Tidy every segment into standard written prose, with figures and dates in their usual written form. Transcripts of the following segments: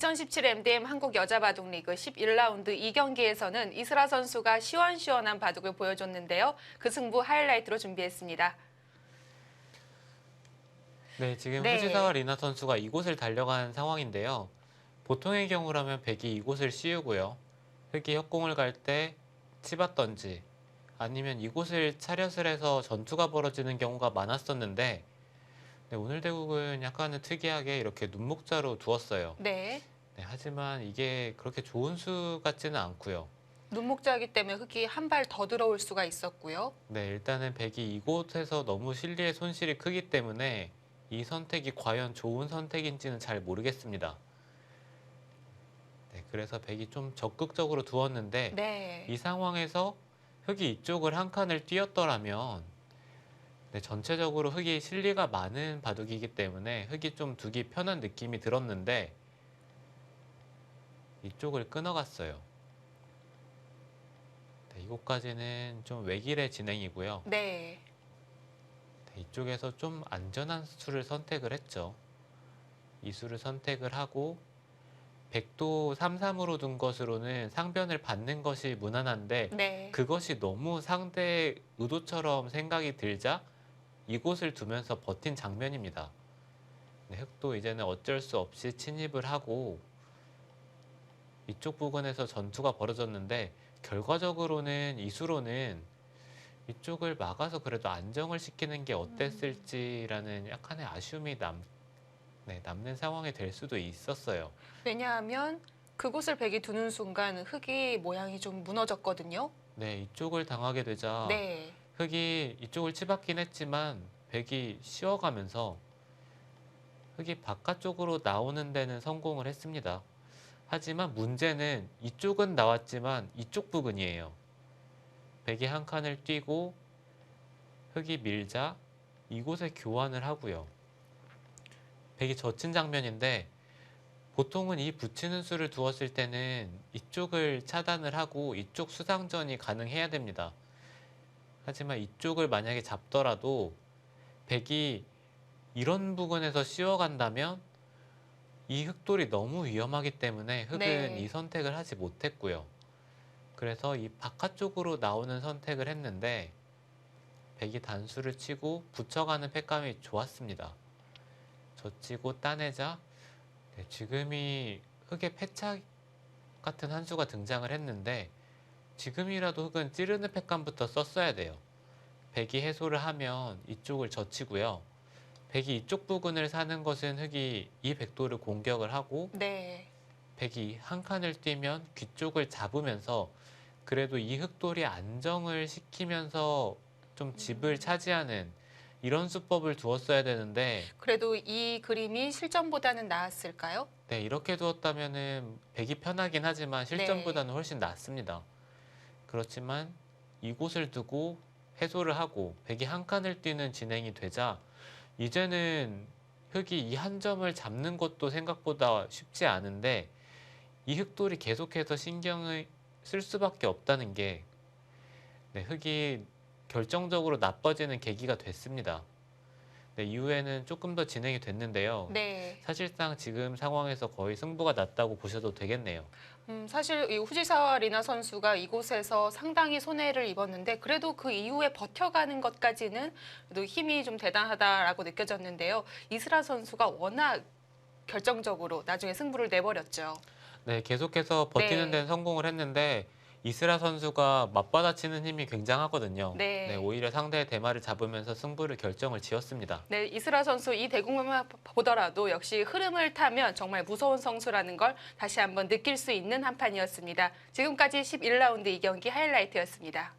2017 MDM 한국 여자바둑리그 11라운드 2경기에서는 이슬아 선수가 시원시원한 바둑을 보여줬는데요. 그 승부 하이라이트로 준비했습니다. 네, 지금 후지사와 리나 선수가 이곳을 달려간 상황인데요. 보통의 경우라면 백이 이곳을 씌우고요. 흑이 협공을 갈 때 치받던지 아니면 이곳을 차렷을 해서 전투가 벌어지는 경우가 많았었는데 오늘 대국은 약간은 특이하게 이렇게 눈목자로 두었어요. 네. 하지만 이게 그렇게 좋은 수 같지는 않고요. 눈목자이기 때문에 흑이 한 발 더 들어올 수가 있었고요. 네, 일단은 백이 이곳에서 너무 실리의 손실이 크기 때문에 이 선택이 과연 좋은 선택인지는 잘 모르겠습니다. 네, 그래서 백이 좀 적극적으로 두었는데 이 상황에서 흑이 이쪽을 한 칸을 뛰었더라면 전체적으로 흑이 실리가 많은 바둑이기 때문에 흑이 좀 두기 편한 느낌이 들었는데 이쪽을 끊어갔어요. 이곳까지는 좀 외길의 진행이고요. 이쪽에서 좀 안전한 수를 선택을 했죠. 이 수를 선택을 하고 백도 3-3으로 둔 것으로는 상변을 받는 것이 무난한데 그것이 너무 상대의 의도처럼 생각이 들자 이곳을 두면서 버틴 장면입니다. 흑도 이제는 어쩔 수 없이 침입을 하고 이쪽 부근에서 전투가 벌어졌는데 결과적으로는 이 수로는 이쪽을 막아서 그래도 안정을 시키는 게 어땠을지라는 약간의 아쉬움이 남는 상황이 될 수도 있었어요. 왜냐하면 그곳을 백이 두는 순간 흑이 모양이 좀 무너졌거든요. 네, 이쪽을 당하게 되자 흑이 이쪽을 치받긴 했지만 백이 쉬어가면서 흑이 바깥쪽으로 나오는 데는 성공을 했습니다. 하지만 문제는 이쪽은 나왔지만 이쪽 부근이에요. 백이 한 칸을 뛰고 흑이 밀자 이곳에 교환을 하고요. 백이 젖힌 장면인데 보통은 이 붙이는 수를 두었을 때는 이쪽을 차단을 하고 이쪽 수상전이 가능해야 됩니다. 하지만 이쪽을 만약에 잡더라도 백이 이런 부분에서 씌워간다면 이 흑돌이 너무 위험하기 때문에 흑은 이 선택을 하지 못했고요. 그래서 이 바깥쪽으로 나오는 선택을 했는데 백이 단수를 치고 붙여가는 팩감이 좋았습니다. 젖히고 따내자 지금이 흑의 패착 같은 한 수가 등장을 했는데 지금이라도 흑은 찌르는 팩감부터 썼어야 돼요. 백이 해소를 하면 이쪽을 젖히고요. 백이 이쪽 부근을 사는 것은 흑이 이 백도를 공격을 하고 백이 한 칸을 뛰면 귀 쪽을 잡으면서 그래도 이 흑돌이 안정을 시키면서 좀 집을 차지하는 이런 수법을 두었어야 되는데 그래도 이 그림이 실전보다는 나았을까요? 네, 이렇게 두었다면은 백이 편하긴 하지만 실전보다는 훨씬 낫습니다. 그렇지만 이곳을 두고 해소를 하고 백이 한 칸을 뛰는 진행이 되자 이제는 흑이 이 한 점을 잡는 것도 생각보다 쉽지 않은데 이 흑돌이 계속해서 신경을 쓸 수밖에 없다는 게 흑이 결정적으로 나빠지는 계기가 됐습니다. 이후에는 조금 더 진행이 됐는데요. 사실상 지금 상황에서 거의 승부가 났다고 보셔도 되겠네요. 사실 이 후지사와 리나 선수가 이곳에서 상당히 손해를 입었는데 그래도 그 이후에 버텨가는 것까지는 그래도 힘이 좀 대단하다라고 느껴졌는데요. 이슬아 선수가 워낙 결정적으로 나중에 승부를 내버렸죠. 네, 계속해서 버티는 데는 성공을 했는데 이슬아 선수가 맞받아치는 힘이 굉장하거든요. 오히려 상대의 대마를 잡으면서 승부를 결정을 지었습니다. 이슬아 선수 이 대국만 보더라도 역시 흐름을 타면 정말 무서운 선수라는 걸 다시 한번 느낄 수 있는 한 판이었습니다. 지금까지 11라운드 2경기 하이라이트였습니다.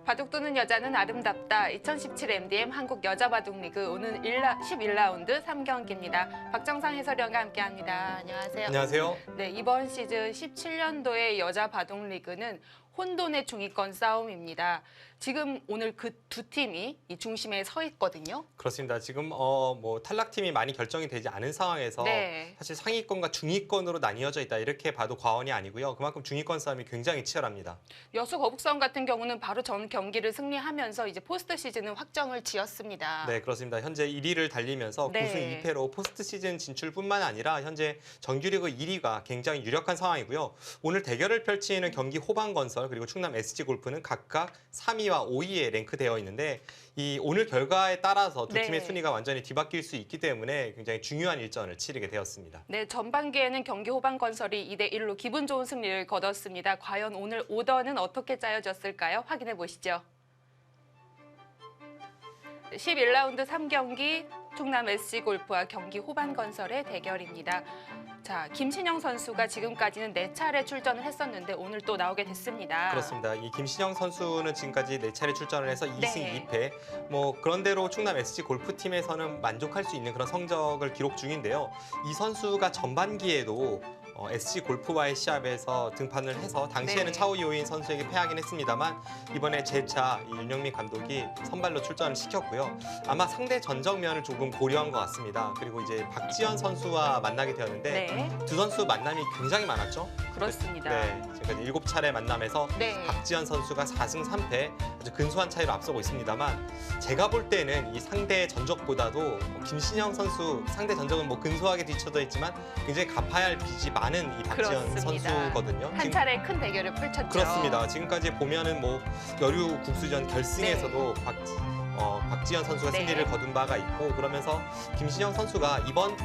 바둑 두는 여자는 아름답다. 2017 MDM 한국 여자바둑리그 오늘 11라운드 3경기입니다. 박정상 해설위원과 함께합니다. 안녕하세요. 안녕하세요. 이번 시즌 17년도의 여자바둑리그는 혼돈의 중위권 싸움입니다. 지금 오늘 그 두 팀이 이 중심에 서 있거든요. 그렇습니다. 지금 뭐 탈락팀이 많이 결정이 되지 않은 상황에서 네. 사실 상위권과 중위권으로 나뉘어져 있다 이렇게 봐도 과언이 아니고요. 그만큼 중위권 싸움이 굉장히 치열합니다. 여수 거북선 같은 경우는 바로 전 경기를 승리하면서 이제 포스트 시즌은 확정을 지었습니다. 네, 그렇습니다. 현재 1위를 달리면서 네. 9승 2패로 포스트 시즌 진출뿐만 아니라 현재 정규리그 1위가 굉장히 유력한 상황이고요. 오늘 대결을 펼치는 경기 호반건설 그리고 충남 SG골프는 각각 3위와 5위에 랭크되어 있는데 이 오늘 결과에 따라서 두 네. 팀의 순위가 완전히 뒤바뀔 수 있기 때문에 굉장히 중요한 일전을 치르게 되었습니다. 네, 전반기에는 경기 호반건설이 2대1로 기분 좋은 승리를 거뒀습니다. 과연 오늘 오더는 어떻게 짜여졌을까요? 확인해 보시죠. 11라운드 3경기 충남 SC골프와 경기 호반건설의 대결입니다. 자, 김신영 선수가 지금까지는 4차례 출전을 했었는데 오늘 또 나오게 됐습니다. 그렇습니다. 이 김신영 선수는 지금까지 4차례 출전을 해서 2승 네. 2패. 뭐 그런대로 충남 SG 골프팀에서는 만족할 수 있는 그런 성적을 기록 중인데요. 이 선수가 전반기에도 SG 골프와의 시합에서 등판을 해서 당시에는 네. 차오이오인 선수에게 패하긴 했습니다만 이번에 재차 이 윤영민 감독이 선발로 출전을 시켰고요. 아마 상대 전적면을 조금 고려한 것 같습니다. 그리고 이제 박지현 선수와 만나게 되었는데 네, 두 선수 만남이 굉장히 많았죠. 그렇습니다. 네, 지금까지 7차례 만남에서 네. 박지현 선수가 4승 3패 아주 근소한 차이로 앞서고 있습니다만 제가 볼 때는 이 상대 전적보다도 김신영 선수 상대 전적은 뭐 근소하게 뒤쳐져 있지만 굉장히 갚아야 할 빚이 많은 이 박지현 그렇습니다. 선수거든요. 한 지금- 차례 큰 대결을 펼쳤죠. 그렇습니다. 지금까지 보면은 뭐 여류 국수전 결승에서도 박지현 선수가 네. 승리를 거둔 바가 있고 그러면서 김신영 선수가 이번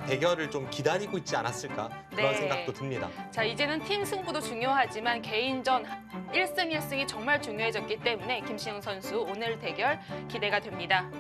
대결을 좀 기다리고 있지 않았을까 그런 네. 생각도 듭니다. 자, 이제는 팀 승부도 중요하지만 개인전 1승 1승이 정말 중요해졌기 때문에 김신영 선수 오늘 대결 기대가 됩니다.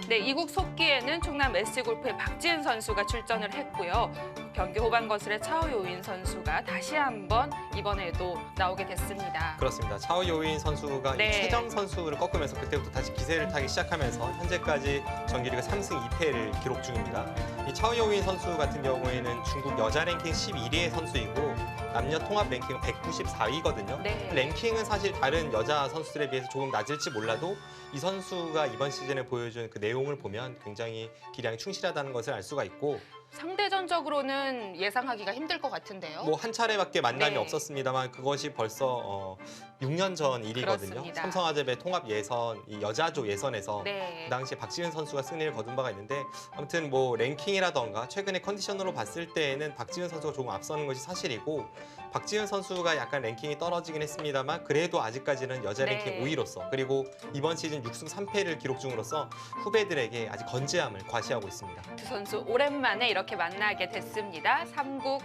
네, 이국 속기에는 충남 SG골프의 박지은 선수가 출전을 했고요. 경기 호반거슬의 차오요인 선수가 다시 한번 이번에도 나오게 됐습니다. 그렇습니다. 차오요인 선수가 네. 이 최정 선수를 꺾으면서 그때부터 다시 기세를 타기 시작하면서 현재까지 정규리그 3승 2패를 기록 중입니다. 이 차오요인 선수 같은 경우에는 중국 여자 랭킹 11위의 선수이고 남녀 통합 랭킹은 194위거든요. 네. 랭킹은 사실 다른 여자 선수들에 비해서 조금 낮을지 몰라도 이 선수가 이번 시즌에 보여준 그 내용을 보면 굉장히 기량이 충실하다는 것을 알 수가 있고 상대전적으로는 예상하기가 힘들 것 같은데요. 뭐 한 차례밖에 만남이 네. 없었습니다만 그것이 벌써 6년 전 일이거든요. 그렇습니다. 삼성화재배 통합 예선, 이 여자조 예선에서 네. 그 당시에 박지은 선수가 승리를 거둔 바가 있는데 아무튼 뭐 랭킹이라던가 최근의 컨디션으로 봤을 때에는 박지은 선수가 조금 앞서는 것이 사실이고 박지은 선수가 약간 랭킹이 떨어지긴 했습니다만 그래도 아직까지는 여자 네. 랭킹 5위로서 그리고 이번 시즌 6승 3패를 기록 중으로서 후배들에게 아직 건재함을 과시하고 있습니다. 두 선수 오랜만에 이렇게 만나게 됐습니다. 3국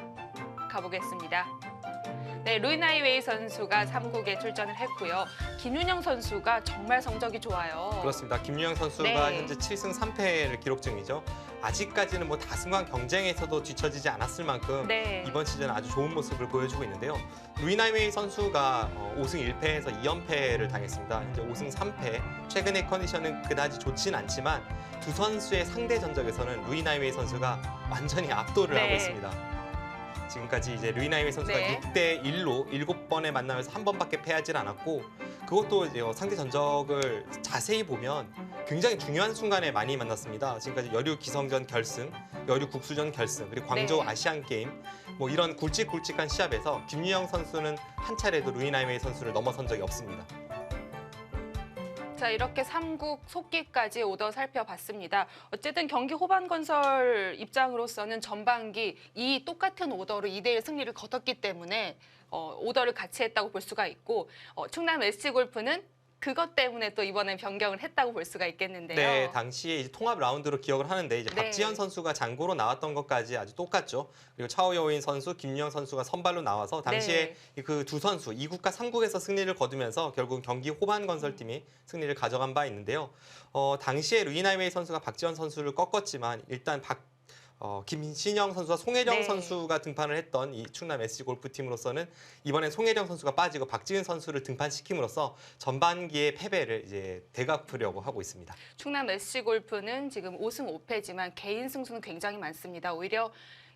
가보겠습니다. 네, 루이나이웨이 선수가 3국에 출전을 했고요. 김윤영 선수가 정말 성적이 좋아요. 그렇습니다. 김유영 선수가 네. 현재 7승 3패를 기록 중이죠. 아직까지는 뭐 다승왕 경쟁에서도 뒤처지지 않았을 만큼 네. 이번 시즌 아주 좋은 모습을 보여주고 있는데요. 루이나이웨이 선수가 5승 1패에서 2연패를 당했습니다. 현재 5승 3패. 최근의 컨디션은 그다지 좋진 않지만 두 선수의 상대 전적에서는 루이나이웨이 선수가 완전히 압도를 네. 하고 있습니다. 지금까지 이제 루이나이웨이 선수가 네. 6대1로 7번의 만남에서 한 번밖에 패하지 않았고 그것도 이제 상대 전적을 자세히 보면 굉장히 중요한 순간에 많이 만났습니다. 지금까지 여류 기성전 결승, 여류 국수전 결승, 그리고 광저우 네. 아시안 게임 뭐 이런 굵직굵직한 시합에서 김유영 선수는 한 차례도 루이나이웨이 선수를 넘어선 적이 없습니다. 자, 이렇게 3국 속기까지 오더 살펴봤습니다. 어쨌든 경기 호반건설 입장으로서는 전반기 이 똑같은 오더로 2대1 승리를 거뒀기 때문에 오더를 같이 했다고 볼 수가 있고 충남 SG골프는 그것 때문에 또 이번엔 변경을 했다고 볼 수가 있겠는데요. 네, 당시에 이제 통합 라운드로 기억을 하는데 이제 네. 박지현 선수가 장고로 나왔던 것까지 아주 똑같죠. 그리고 차오여인 선수, 김유영 선수가 선발로 나와서 당시에 그 두 선수 2국과 3국에서 승리를 거두면서 결국 경기 호반 건설팀이 승리를 가져간 바 있는데요. 당시에 루이나이웨이 선수가 박지현 선수를 꺾었지만 일단 김신영 선수와 송혜령 네. 선수가 등판을 했던 이 충남 SC 골프팀으로서는 이번엔 송혜령 선수가 빠지고 박지은 선수를 등판시킴으로써 전반기의 패배를 이제 되갚으려고 하고 있습니다. 충남 SG골프는 지금 5승 5패지만 개인 승수는 굉장히 많습니다. 오히려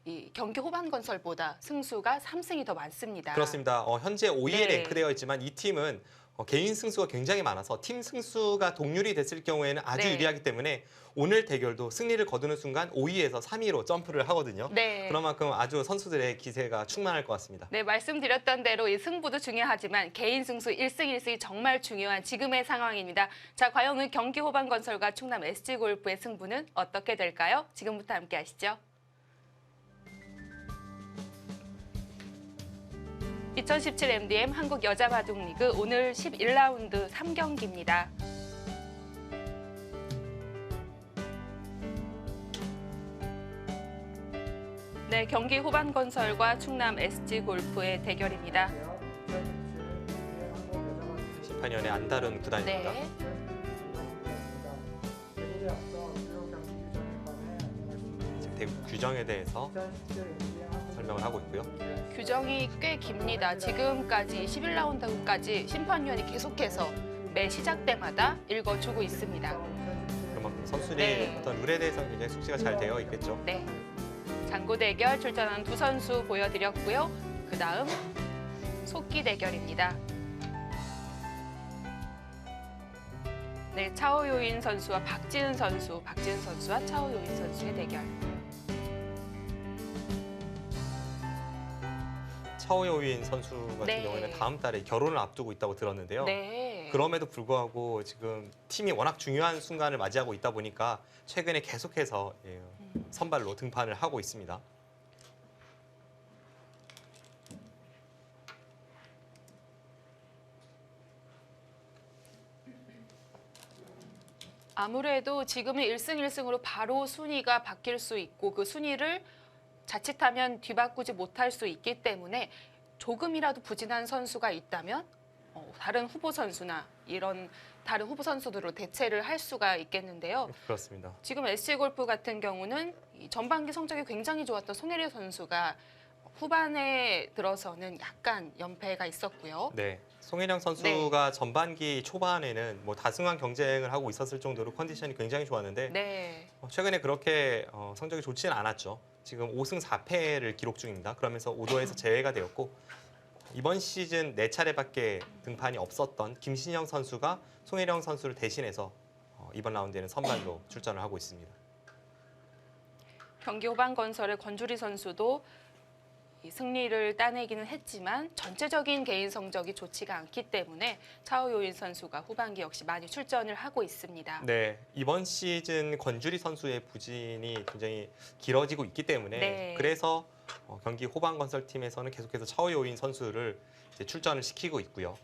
이 경기 호반건설보다 승수가 3승이 더 많습니다. 그렇습니다. 현재 5위에 네. 랭크되어 있지만 이 팀은 개인 승수가 굉장히 많아서 팀 승수가 동률이 됐을 경우에는 아주 네. 유리하기 때문에 오늘 대결도 승리를 거두는 순간 5위에서 3위로 점프를 하거든요. 네. 그런 만큼 아주 선수들의 기세가 충만할 것 같습니다. 네, 말씀드렸던 대로 이 승부도 중요하지만 개인 승수 1승 1승이 정말 중요한 지금의 상황입니다. 자, 과연 오늘 경기 호반건설과 충남 SG골프의 승부는 어떻게 될까요? 지금부터 함께 하시죠. 2017 MDM 한국 여자바둑리그 오늘 11라운드 3경기입니다. 네, 경기 호반건설과 충남 SG골프의 대결입니다. 심판위원회 안다른 구단입니다. 네. 지금 대구 규정에 대해서 설명을 하고 있고요. 규정이 꽤 깁니다. 지금까지 11라운드까지 심판위원이 계속해서 매 시작 때마다 읽어주고 있습니다. 그만큼 선수들이 네. 어떤 룰에 대해서는 굉장히 숙지가 잘 되어 있겠죠. 네, 장고 대결 출전한 두 선수 보여드렸고요. 그 다음 속기 대결입니다. 네, 차오요인 선수와 박지은 선수와 차오요인 선수의 대결. 차오요인 선수 같은 네. 경우에는 다음 달에 결혼을 앞두고 있다고 들었는데요. 네. 그럼에도 불구하고 지금 팀이 워낙 중요한 순간을 맞이하고 있다 보니까 최근에 계속해서 선발로 등판을 하고 있습니다. 아무래도 지금은 1승 1승으로 바로 순위가 바뀔 수 있고 그 순위를 자칫하면 뒤바꾸지 못할 수 있기 때문에 조금이라도 부진한 선수가 있다면 다른 후보 선수나 이런 다른 후보 선수들로 대체를 할 수가 있겠는데요. 그렇습니다. 지금 SC골프 같은 경우는 이 전반기 성적이 굉장히 좋았던 송혜리 선수가 후반에 들어서는 약간 연패가 있었고요. 네, 송혜령 선수가 전반기 초반에는 뭐 다승왕 경쟁을 하고 있었을 정도로 컨디션이 굉장히 좋았는데 네. 최근에 그렇게 성적이 좋지는 않았죠. 지금 5승 4패를 기록 중입니다. 그러면서 5도에서 제외가 되었고 이번 시즌 4차례밖에 등판이 없었던 김신영 선수가 송혜령 선수를 대신해서 이번 라운드에는 선발로 출전을 하고 있습니다. 경기 호반건설의 권주리 선수도 이 승리를 따내기는 했지만 전체적인 개인 성적이 좋지가 않기 때문에 차오요인 선수가 후반기 역시 많이 출전을 하고 있습니다. 네, 이번 시즌 권주리 선수의 부진이 굉장히 길어지고 있기 때문에 네. 그래서 경기 호반건설팀에서는 계속해서 차오요인 선수를 이제 출전을 시키고 있고요.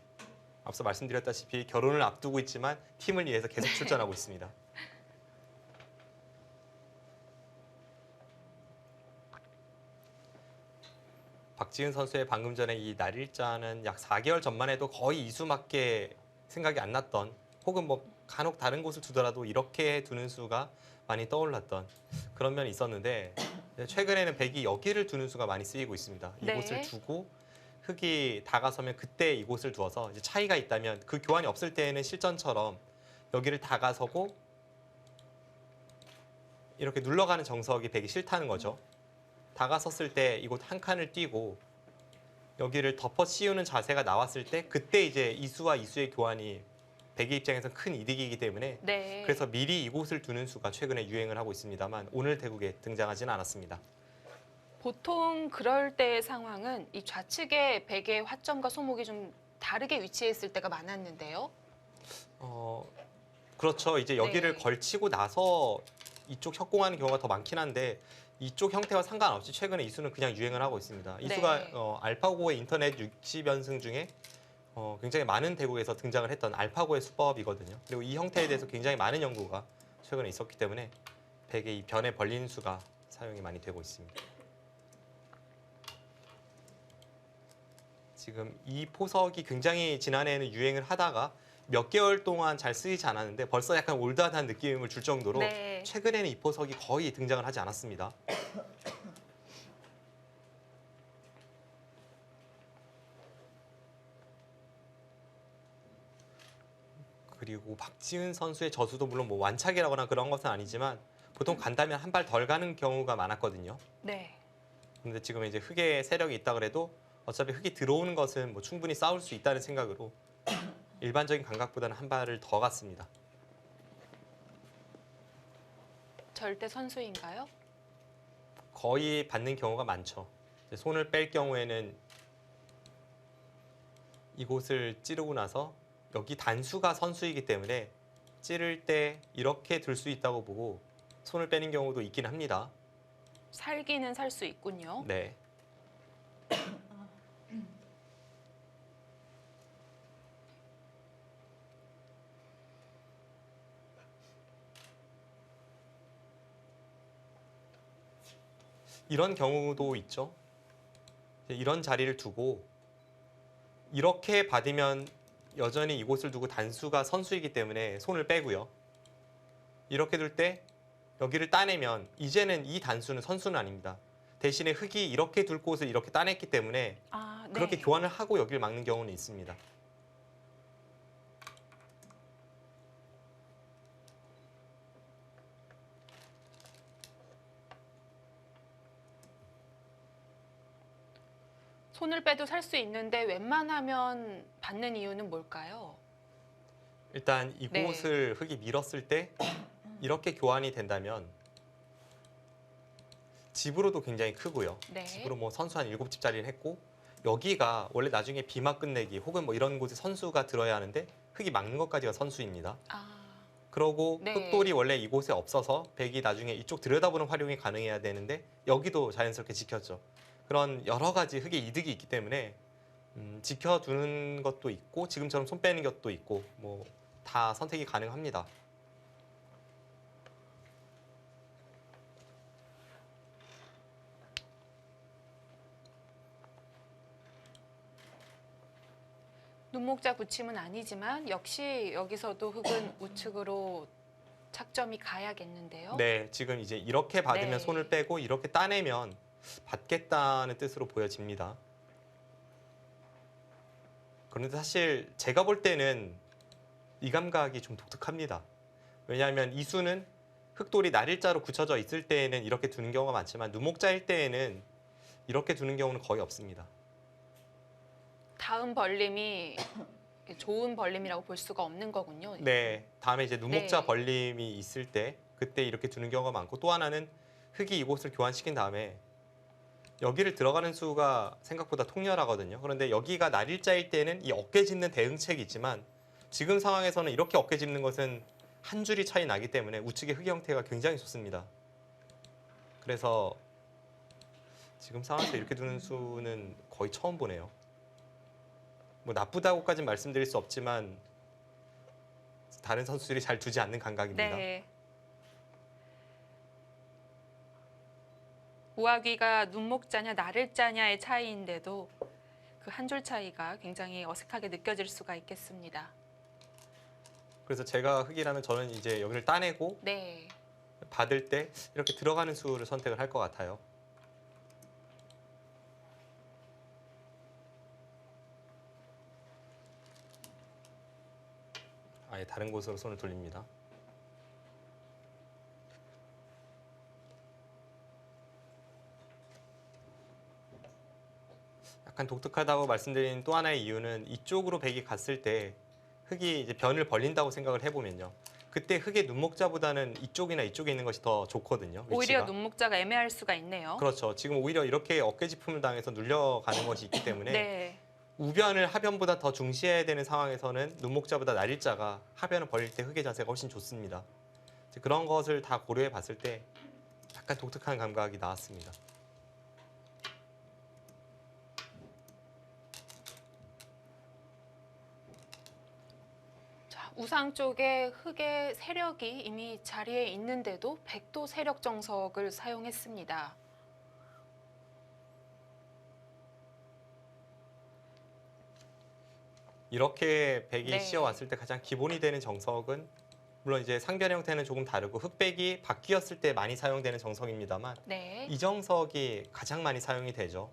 앞서 말씀드렸다시피 결혼을 앞두고 있지만 팀을 위해서 계속 출전하고 있습니다. 박지은 선수의 방금 전에 이 날일자는 약 4개월 전만 해도 거의 이수밖에 생각이 안 났던 혹은 뭐 간혹 다른 곳을 두더라도 이렇게 두는 수가 많이 떠올랐던 그런 면이 있었는데 최근에는 백이 여기를 두는 수가 많이 쓰이고 있습니다. 네. 이곳을 두고 흙이 다가서면 그때 이곳을 두어서 이제 차이가 있다면 그 교환이 없을 때에는 실전처럼 여기를 다가서고 이렇게 눌러가는 정석이 백이 싫다는 거죠. 다가섰을 때 이곳 한 칸을 띄고 여기를 덮어 씌우는 자세가 나왔을 때 그때 이제 이수와 이수의 교환이 백의 입장에서 큰 이득이기 때문에 네. 그래서 미리 이곳을 두는 수가 최근에 유행을 하고 있습니다만 오늘 대국에 등장하지는 않았습니다. 보통 그럴 때의 상황은 이 좌측에 백의 화점과 소목이 좀 다르게 위치해 있을 때가 많았는데요. 그렇죠. 이제 여기를 네. 걸치고 나서 이쪽 협공하는 경우가 더 많긴 한데 이쪽 형태와 상관없이 최근에 이수는 그냥 유행을 하고 있습니다. 이수가 네. 알파고의 인터넷 60연승 중에 굉장히 많은 대국에서 등장을 했던 알파고의 수법이거든요. 그리고 이 형태에 대해서 굉장히 많은 연구가 최근에 있었기 때문에 백의 이 변에 벌린 수가 사용이 많이 되고 있습니다. 지금 이 포석이 굉장히 지난해에는 유행을 하다가 몇 개월 동안 잘 쓰이지 않았는데 벌써 약간 올드하다는 느낌을 줄 정도로 네. 최근에는 이 포석이 거의 등장을 하지 않았습니다. 그리고 박지은 선수의 저수도 물론 뭐 완착이라거나 그런 것은 아니지만 보통 간다면 한 발 덜 가는 경우가 많았거든요. 네. 근데 지금 이제 흙의 세력이 있다 그래도 어차피 흙이 들어오는 것은 뭐 충분히 싸울 수 있다는 생각으로 일반적인 감각보다는 한 발을 더 갔습니다. 절대 선수인가요? 거의 받는 경우가 많죠. 이제 손을 뺄 경우에는 이곳을 찌르고 나서 여기 단수가 선수이기 때문에 찌를 때 이렇게 들 수 있다고 보고 손을 빼는 경우도 있긴 합니다. 살기는 살 수 있군요. 네. 이런 경우도 있죠. 이런 자리를 두고 이렇게 받으면 여전히 이곳을 두고 단수가 선수이기 때문에 손을 빼고요. 이렇게 둘 때 여기를 따내면 이제는 이 단수는 선수는 아닙니다. 대신에 흙이 이렇게 둘 곳을 이렇게 따냈기 때문에 아, 네. 그렇게 교환을 하고 여기를 막는 경우는 있습니다. 손을 빼도 살 수 있는데 웬만하면 받는 이유는 뭘까요? 일단 이곳을 흙이 밀었을 때 이렇게 교환이 된다면 집으로도 굉장히 크고요. 네. 집으로 뭐 선수 한 7집짜리를 했고 여기가 원래 나중에 비막 끝내기 혹은 뭐 이런 곳에 선수가 들어야 하는데 흙이 막는 것까지가 선수입니다. 아, 그러고 네. 흙돌이 원래 이곳에 없어서 백이 나중에 이쪽 들여다보는 활용이 가능해야 되는데 여기도 자연스럽게 지켰죠. 그런 여러 가지 흙의 이득이 있기 때문에 지켜두는 것도 있고 지금처럼 손 빼는 것도 있고 뭐 다 선택이 가능합니다. 눈목자 붙임은 아니지만 역시 여기서도 흙은 우측으로 착점이 가야겠는데요. 네, 지금 이제 이렇게 받으면 네. 손을 빼고 이렇게 따내면 받겠다는 뜻으로 보여집니다. 그런데 사실 제가 볼 때는 이 감각이 좀 독특합니다. 왜냐하면 이 수는 흙돌이 날일자로 굳혀져 있을 때에는 이렇게 두는 경우가 많지만 누목자일 때에는 이렇게 두는 경우는 거의 없습니다. 다음 벌림이 좋은 벌림이라고 볼 수가 없는 거군요. 네, 다음에 이제 누목자 네. 벌림이 있을 때 그때 이렇게 두는 경우가 많고 또 하나는 흙이 이곳을 교환시킨 다음에 여기를 들어가는 수가 생각보다 통렬하거든요. 그런데 여기가 날일자일 때는 이 어깨 짚는 대응책이 있지만 지금 상황에서는 이렇게 어깨 짚는 것은 한 줄이 차이 나기 때문에 우측의 흙의 형태가 굉장히 좋습니다. 그래서 지금 상황에서 이렇게 두는 수는 거의 처음 보네요. 뭐 나쁘다고까지는 말씀드릴 수 없지만 다른 선수들이 잘 두지 않는 감각입니다. 네. 우아귀가 눈목자냐 나를자냐의 차이인데도 그 한 줄 차이가 굉장히 어색하게 느껴질 수가 있겠습니다. 그래서 제가 흙이라면 저는 이제 여기를 따내고 네. 받을 때 이렇게 들어가는 수를 선택을 할 것 같아요. 아예 다른 곳으로 손을 돌립니다. 약간 독특하다고 말씀드린 또 하나의 이유는 이쪽으로 백이 갔을 때 흙이 이제 변을 벌린다고 생각을 해보면요. 그때 흙의 눈목자보다는 이쪽이나 이쪽에 있는 것이 더 좋거든요. 위치가. 오히려 눈목자가 애매할 수가 있네요. 그렇죠. 지금 오히려 이렇게 어깨짚음을 당해서 눌려가는 것이 있기 때문에 네. 우변을 하변보다 더 중시해야 되는 상황에서는 눈목자보다 날일자가 하변을 벌릴 때 흙의 자세가 훨씬 좋습니다. 이제 그런 것을 다 고려해 봤을 때 약간 독특한 감각이 나왔습니다. 자, 우상 쪽에 흙의 세력이 이미 자리에 있는데도 백도 세력 정석을 사용했습니다. 이렇게 백이 네. 씌어왔을 때 가장 기본이 되는 정석은 물론 이제 상변 형태는 조금 다르고 흙백이 바뀌었을 때 많이 사용되는 정석입니다만 네. 이 정석이 가장 많이 사용이 되죠.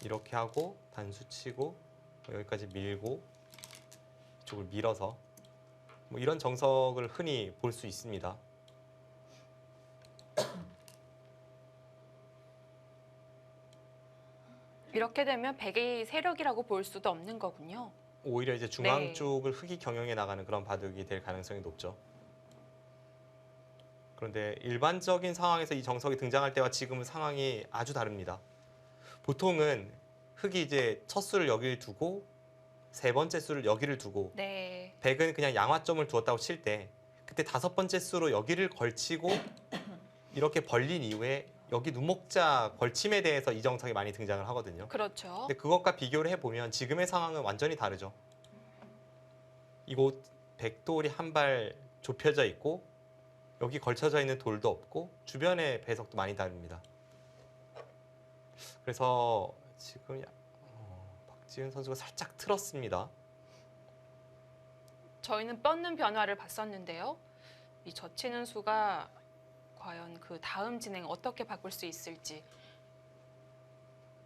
이렇게 하고 단수 치고 여기까지 밀고 이쪽을 밀어서 뭐 이런 정석을 흔히 볼 수 있습니다. 이렇게 되면 백의 세력이라고 볼 수도 없는 거군요. 오히려 이제 중앙 네. 쪽을 흑이 경영해 나가는 그런 바둑이 될 가능성이 높죠. 그런데 일반적인 상황에서 이 정석이 등장할 때와 지금은 상황이 아주 다릅니다. 보통은 흑이 이제 첫 수를 여기를 두고 세 번째 수를 여기를 두고 네. 백은 그냥 양화점을 두었다고 칠 때 그때 다섯 번째 수로 여기를 걸치고 이렇게 벌린 이후에 여기 눈목자 걸침에 대해서 이 정석이 많이 등장을 하거든요. 그렇죠. 근데 그것과 비교를 해보면 지금의 상황은 완전히 다르죠. 이곳 백돌이 한 발 좁혀져 있고 여기 걸쳐져 있는 돌도 없고 주변의 배석도 많이 다릅니다. 그래서 지금 박지은 선수가 살짝 틀었습니다. 저희는 뻗는 변화를 봤었는데요. 이 젖히는 수가 과연 그 다음 진행 어떻게 바꿀 수 있을지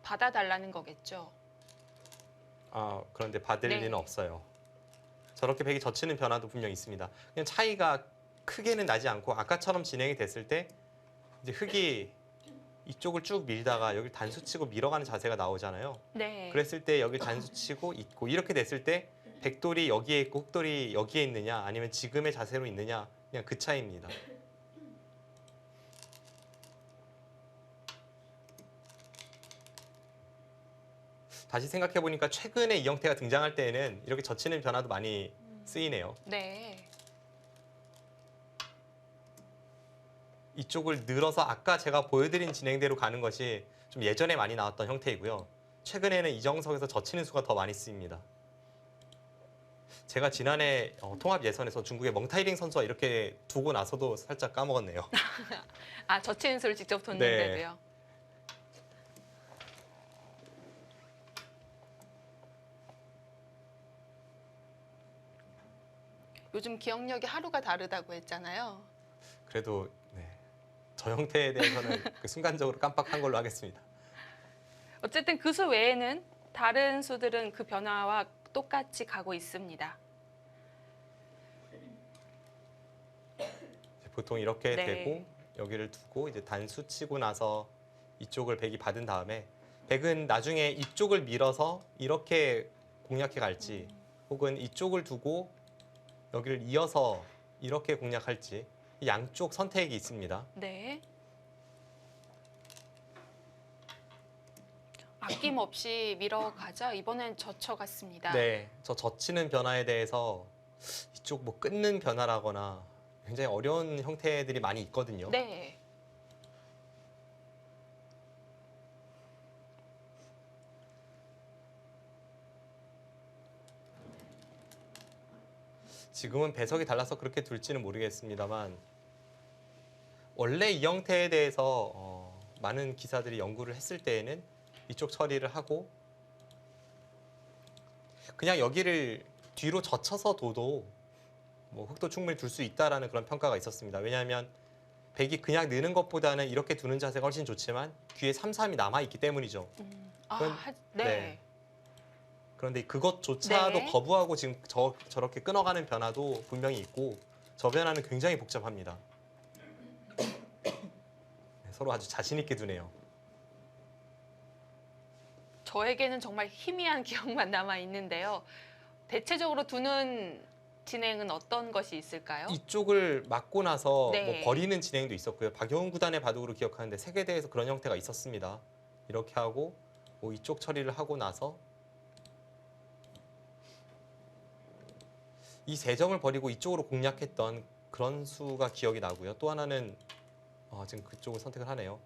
받아달라는 거겠죠. 그런데 받을 네. 리는 없어요. 저렇게 백이 젖히는 변화도 분명 있습니다. 그냥 차이가 크게는 나지 않고 아까처럼 진행이 됐을 때 이제 흑이 이쪽을 쭉 밀다가 여기 단수치고 밀어가는 자세가 나오잖아요. 네. 그랬을 때 여기 단수치고 있고 이렇게 됐을 때 백돌이 여기에 있고 흑돌이 여기에 있느냐 아니면 지금의 자세로 있느냐 그냥 그 차이입니다. 다시 생각해 보니까 최근에 이 형태가 등장할 때에는 이렇게 젖히는 변화도 많이 쓰이네요. 네. 이쪽을 늘어서 아까 제가 보여드린 진행대로 가는 것이 좀 예전에 많이 나왔던 형태이고요. 최근에는 이 정석에서 젖히는 수가 더 많이 쓰입니다. 제가 지난해 통합 예선에서 중국의 멍타이링 선수와 이렇게 두고 나서도 살짝 까먹었네요. 젖히는 수를 직접 뒀는데도요. 요즘 기억력이 하루가 다르다고 했잖아요. 그래도 저 형태에 대해서는 순간적으로 깜빡한 걸로 하겠습니다. 어쨌든 그 수 외에는 다른 수들은 그 변화와 똑같이 가고 있습니다. 보통 이렇게 네. 되고 여기를 두고 이제 단수 치고 나서 이쪽을 백이 받은 다음에 백은 나중에 이쪽을 밀어서 이렇게 공략해 갈지 혹은 이쪽을 두고 여기를 이어서 이렇게 공략할지 양쪽 선택이 있습니다. 네. 아낌없이 밀어가자. 이번엔 젖혀갔습니다. 네, 저 젖히는 변화에 대해서 이쪽 뭐 끊는 변화라거나 굉장히 어려운 형태들이 많이 있거든요. 네. 지금은 배석이 달라서 그렇게 둘지는 모르겠습니다만 원래 이 형태에 대해서 많은 기사들이 연구를 했을 때에는 이쪽 처리를 하고 그냥 여기를 뒤로 젖혀서 둬도 뭐 흑도 충분히 둘 수 있다라는 그런 평가가 있었습니다. 왜냐하면 백이 그냥 느는 것보다는 이렇게 두는 자세가 훨씬 좋지만 뒤에 3-3이 남아있기 때문이죠. 네. 네. 그런데 그것조차도 네. 거부하고 지금 저렇게 끊어가는 변화도 분명히 있고 저 변화는 굉장히 복잡합니다. 서로 아주 자신 있게 두네요. 저에게는 정말 희미한 기억만 남아 있는데요. 대체적으로 두는 진행은 어떤 것이 있을까요? 이쪽을 맞고 나서 네. 뭐 버리는 진행도 있었고요. 박영훈 구단의 바둑으로 기억하는데 세계대회에서 그런 형태가 있었습니다. 이렇게 하고 뭐 이쪽 처리를 하고 나서 이 세 점을 버리고 이쪽으로 공략했던 그런 수가 기억이 나고요. 또 하나는 지금 그쪽을 선택을 하네요.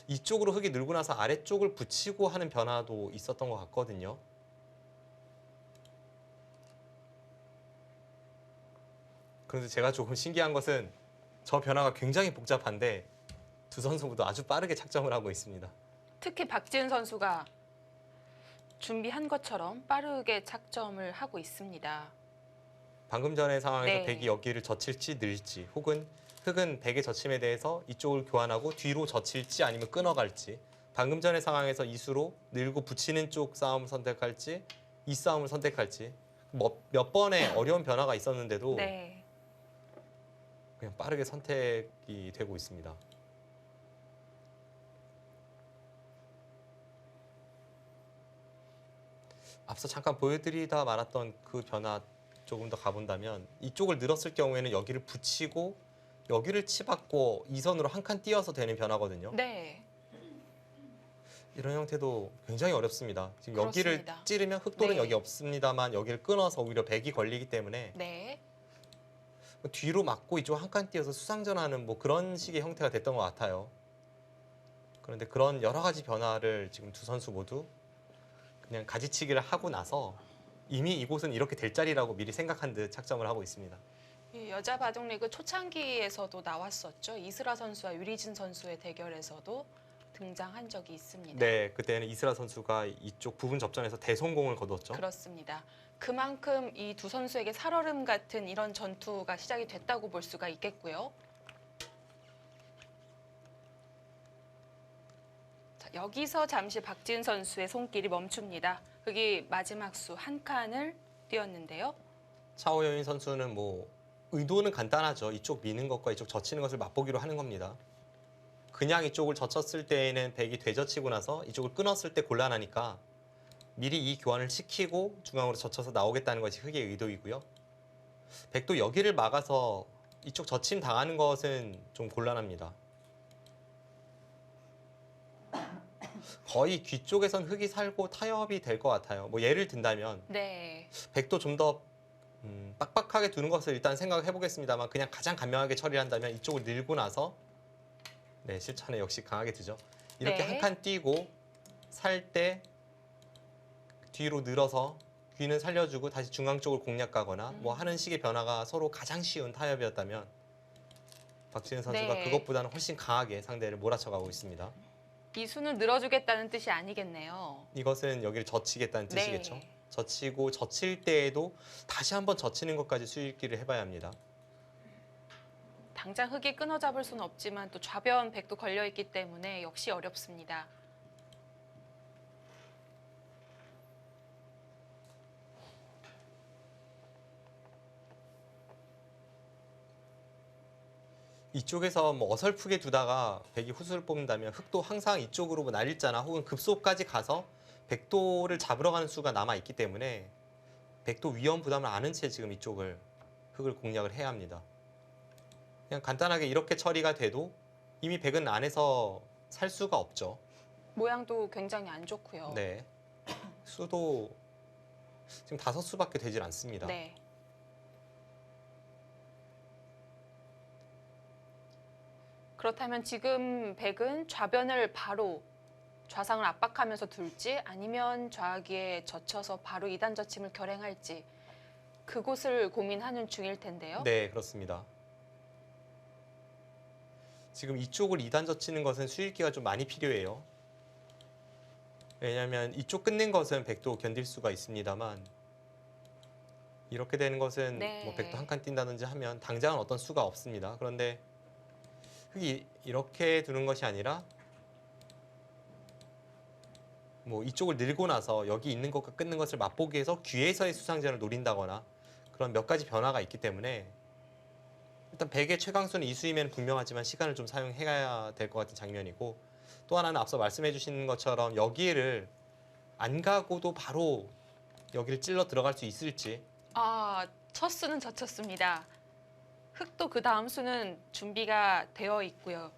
이쪽으로 흑이 늘고 나서 아래쪽을 붙이고 하는 변화도 있었던 것 같거든요. 그런데 제가 조금 신기한 것은 저 변화가 굉장히 복잡한데 두 선수 모두 아주 빠르게 착점을 하고 있습니다. 특히 박지은 선수가 준비한 것처럼 빠르게 착점을 하고 있습니다. 방금 전의 상황에서 네. 백이 여기를 젖힐지 늘지 혹은 흑은 백의 젖힘에 대해서 이쪽을 교환하고 뒤로 젖힐지 아니면 끊어갈지 방금 전의 상황에서 이수로 늘고 붙이는 쪽 싸움을 선택할지 이 싸움을 선택할지 몇 번의 어려운 변화가 있었는데도 네. 그냥 빠르게 선택이 되고 있습니다. 앞서 잠깐 보여드리다 말았던 그 변화 조금 더 가본다면 이쪽을 늘었을 경우에는 여기를 붙이고 여기를 치받고 이 선으로 한 칸 띄어서 되는 변화거든요. 네. 이런 형태도 굉장히 어렵습니다. 지금 그렇습니다. 여기를 찌르면 흑돌은 네. 여기 없습니다만 여기를 끊어서 오히려 백이 걸리기 때문에 네. 뒤로 맞고 이쪽 한 칸 띄어서 수상전하는 뭐 그런 식의 형태가 됐던 것 같아요. 그런데 그런 여러 가지 변화를 지금 두 선수 모두 그냥 가지치기를 하고 나서 이미 이곳은 이렇게 될 자리라고 미리 생각한 듯 착점을 하고 있습니다. 이 여자 바둑리그 초창기에서도 나왔었죠. 이슬아 선수와 유리진 선수의 대결에서도 등장한 적이 있습니다. 네, 그때는 이슬아 선수가 이쪽 부분 접전에서 대성공을 거뒀죠. 그렇습니다. 그만큼 이 두 선수에게 살얼음 같은 이런 전투가 시작이 됐다고 볼 수가 있겠고요. 자, 여기서 잠시 박지은 선수의 손길이 멈춥니다. 흑이 마지막 수 한 칸을 띄었는데요. 차오여인 선수는 뭐 의도는 간단하죠. 이쪽 미는 것과 이쪽 젖히는 것을 맛보기로 하는 겁니다. 그냥 이쪽을 젖혔을 때에는 백이 되젖히고 나서 이쪽을 끊었을 때 곤란하니까 미리 이 교환을 시키고 중앙으로 젖혀서 나오겠다는 것이 흑의 의도이고요. 백도 여기를 막아서 이쪽 젖힘 당하는 것은 좀 곤란합니다. 거의 귀 쪽에선 흑이 살고 타협이 될 것 같아요. 뭐 예를 든다면 네. 백도 좀 더 빡빡하게 두는 것을 일단 생각을 해보겠습니다만 그냥 가장 간명하게 처리한다면 이쪽을 늘고 나서 네, 실천에 역시 강하게 두죠. 이렇게 네. 한 칸 띄고 살 때 뒤로 늘어서 귀는 살려주고 다시 중앙 쪽을 공략 가거나 뭐 하는 식의 변화가 서로 가장 쉬운 타협이었다면 박지은 선수가 네. 그것보다는 훨씬 강하게 상대를 몰아쳐가고 있습니다. 이 수는 늘어주겠다는 뜻이 아니겠네요. 이것은 여기를 젖히겠다는 뜻이겠죠. 네. 젖히고 젖힐 때에도 다시 한번 젖히는 것까지 수익기를 해봐야 합니다. 당장 흑이 끊어잡을 수는 없지만 또 좌변 백도 걸려있기 때문에 역시 어렵습니다. 이쪽에서 뭐 어설프게 두다가 백이 후수를 뽑는다면 흑도 항상 이쪽으로 뭐 날일자나 혹은 급소까지 가서 백도를 잡으러 가는 수가 남아 있기 때문에 백도 위험 부담을 아는 채 지금 이쪽을 흑을 공략을 해야 합니다. 그냥 간단하게 이렇게 처리가 돼도 이미 백은 안에서 살 수가 없죠. 모양도 굉장히 안 좋고요. 네. 수도 지금 5수밖에 되질 않습니다. 네. 그렇다면 지금 백은 좌변을 바로 좌상을 압박하면서 둘지 아니면 좌기에 젖혀서 바로 이단 젖힘을 결행할지 그곳을 고민하는 중일 텐데요. 네, 그렇습니다. 지금 이쪽을 2단 젖히는 것은 수익기가 좀 많이 필요해요. 왜냐하면 이쪽 끝낸 것은 백도 견딜 수가 있습니다만 이렇게 되는 것은 네. 뭐 백도 한 칸 뛴다든지 하면 당장은 어떤 수가 없습니다. 그런데 흑이 이렇게 두는 것이 아니라 뭐 이쪽을 늘고 나서 여기 있는 것과 끊는 것을 맛보기 위해서 귀에서의 수상전을 노린다거나 그런 몇 가지 변화가 있기 때문에 일단 백의 최강수는 이수이면 분명하지만 시간을 좀 사용해야 될 것 같은 장면이고 또 하나는 앞서 말씀해 주신 것처럼 여기를 안 가고도 바로 여기를 찔러 들어갈 수 있을지 아, 첫 수는 젖혔습니다. 흑도 그 다음 수는 준비가 되어 있고요.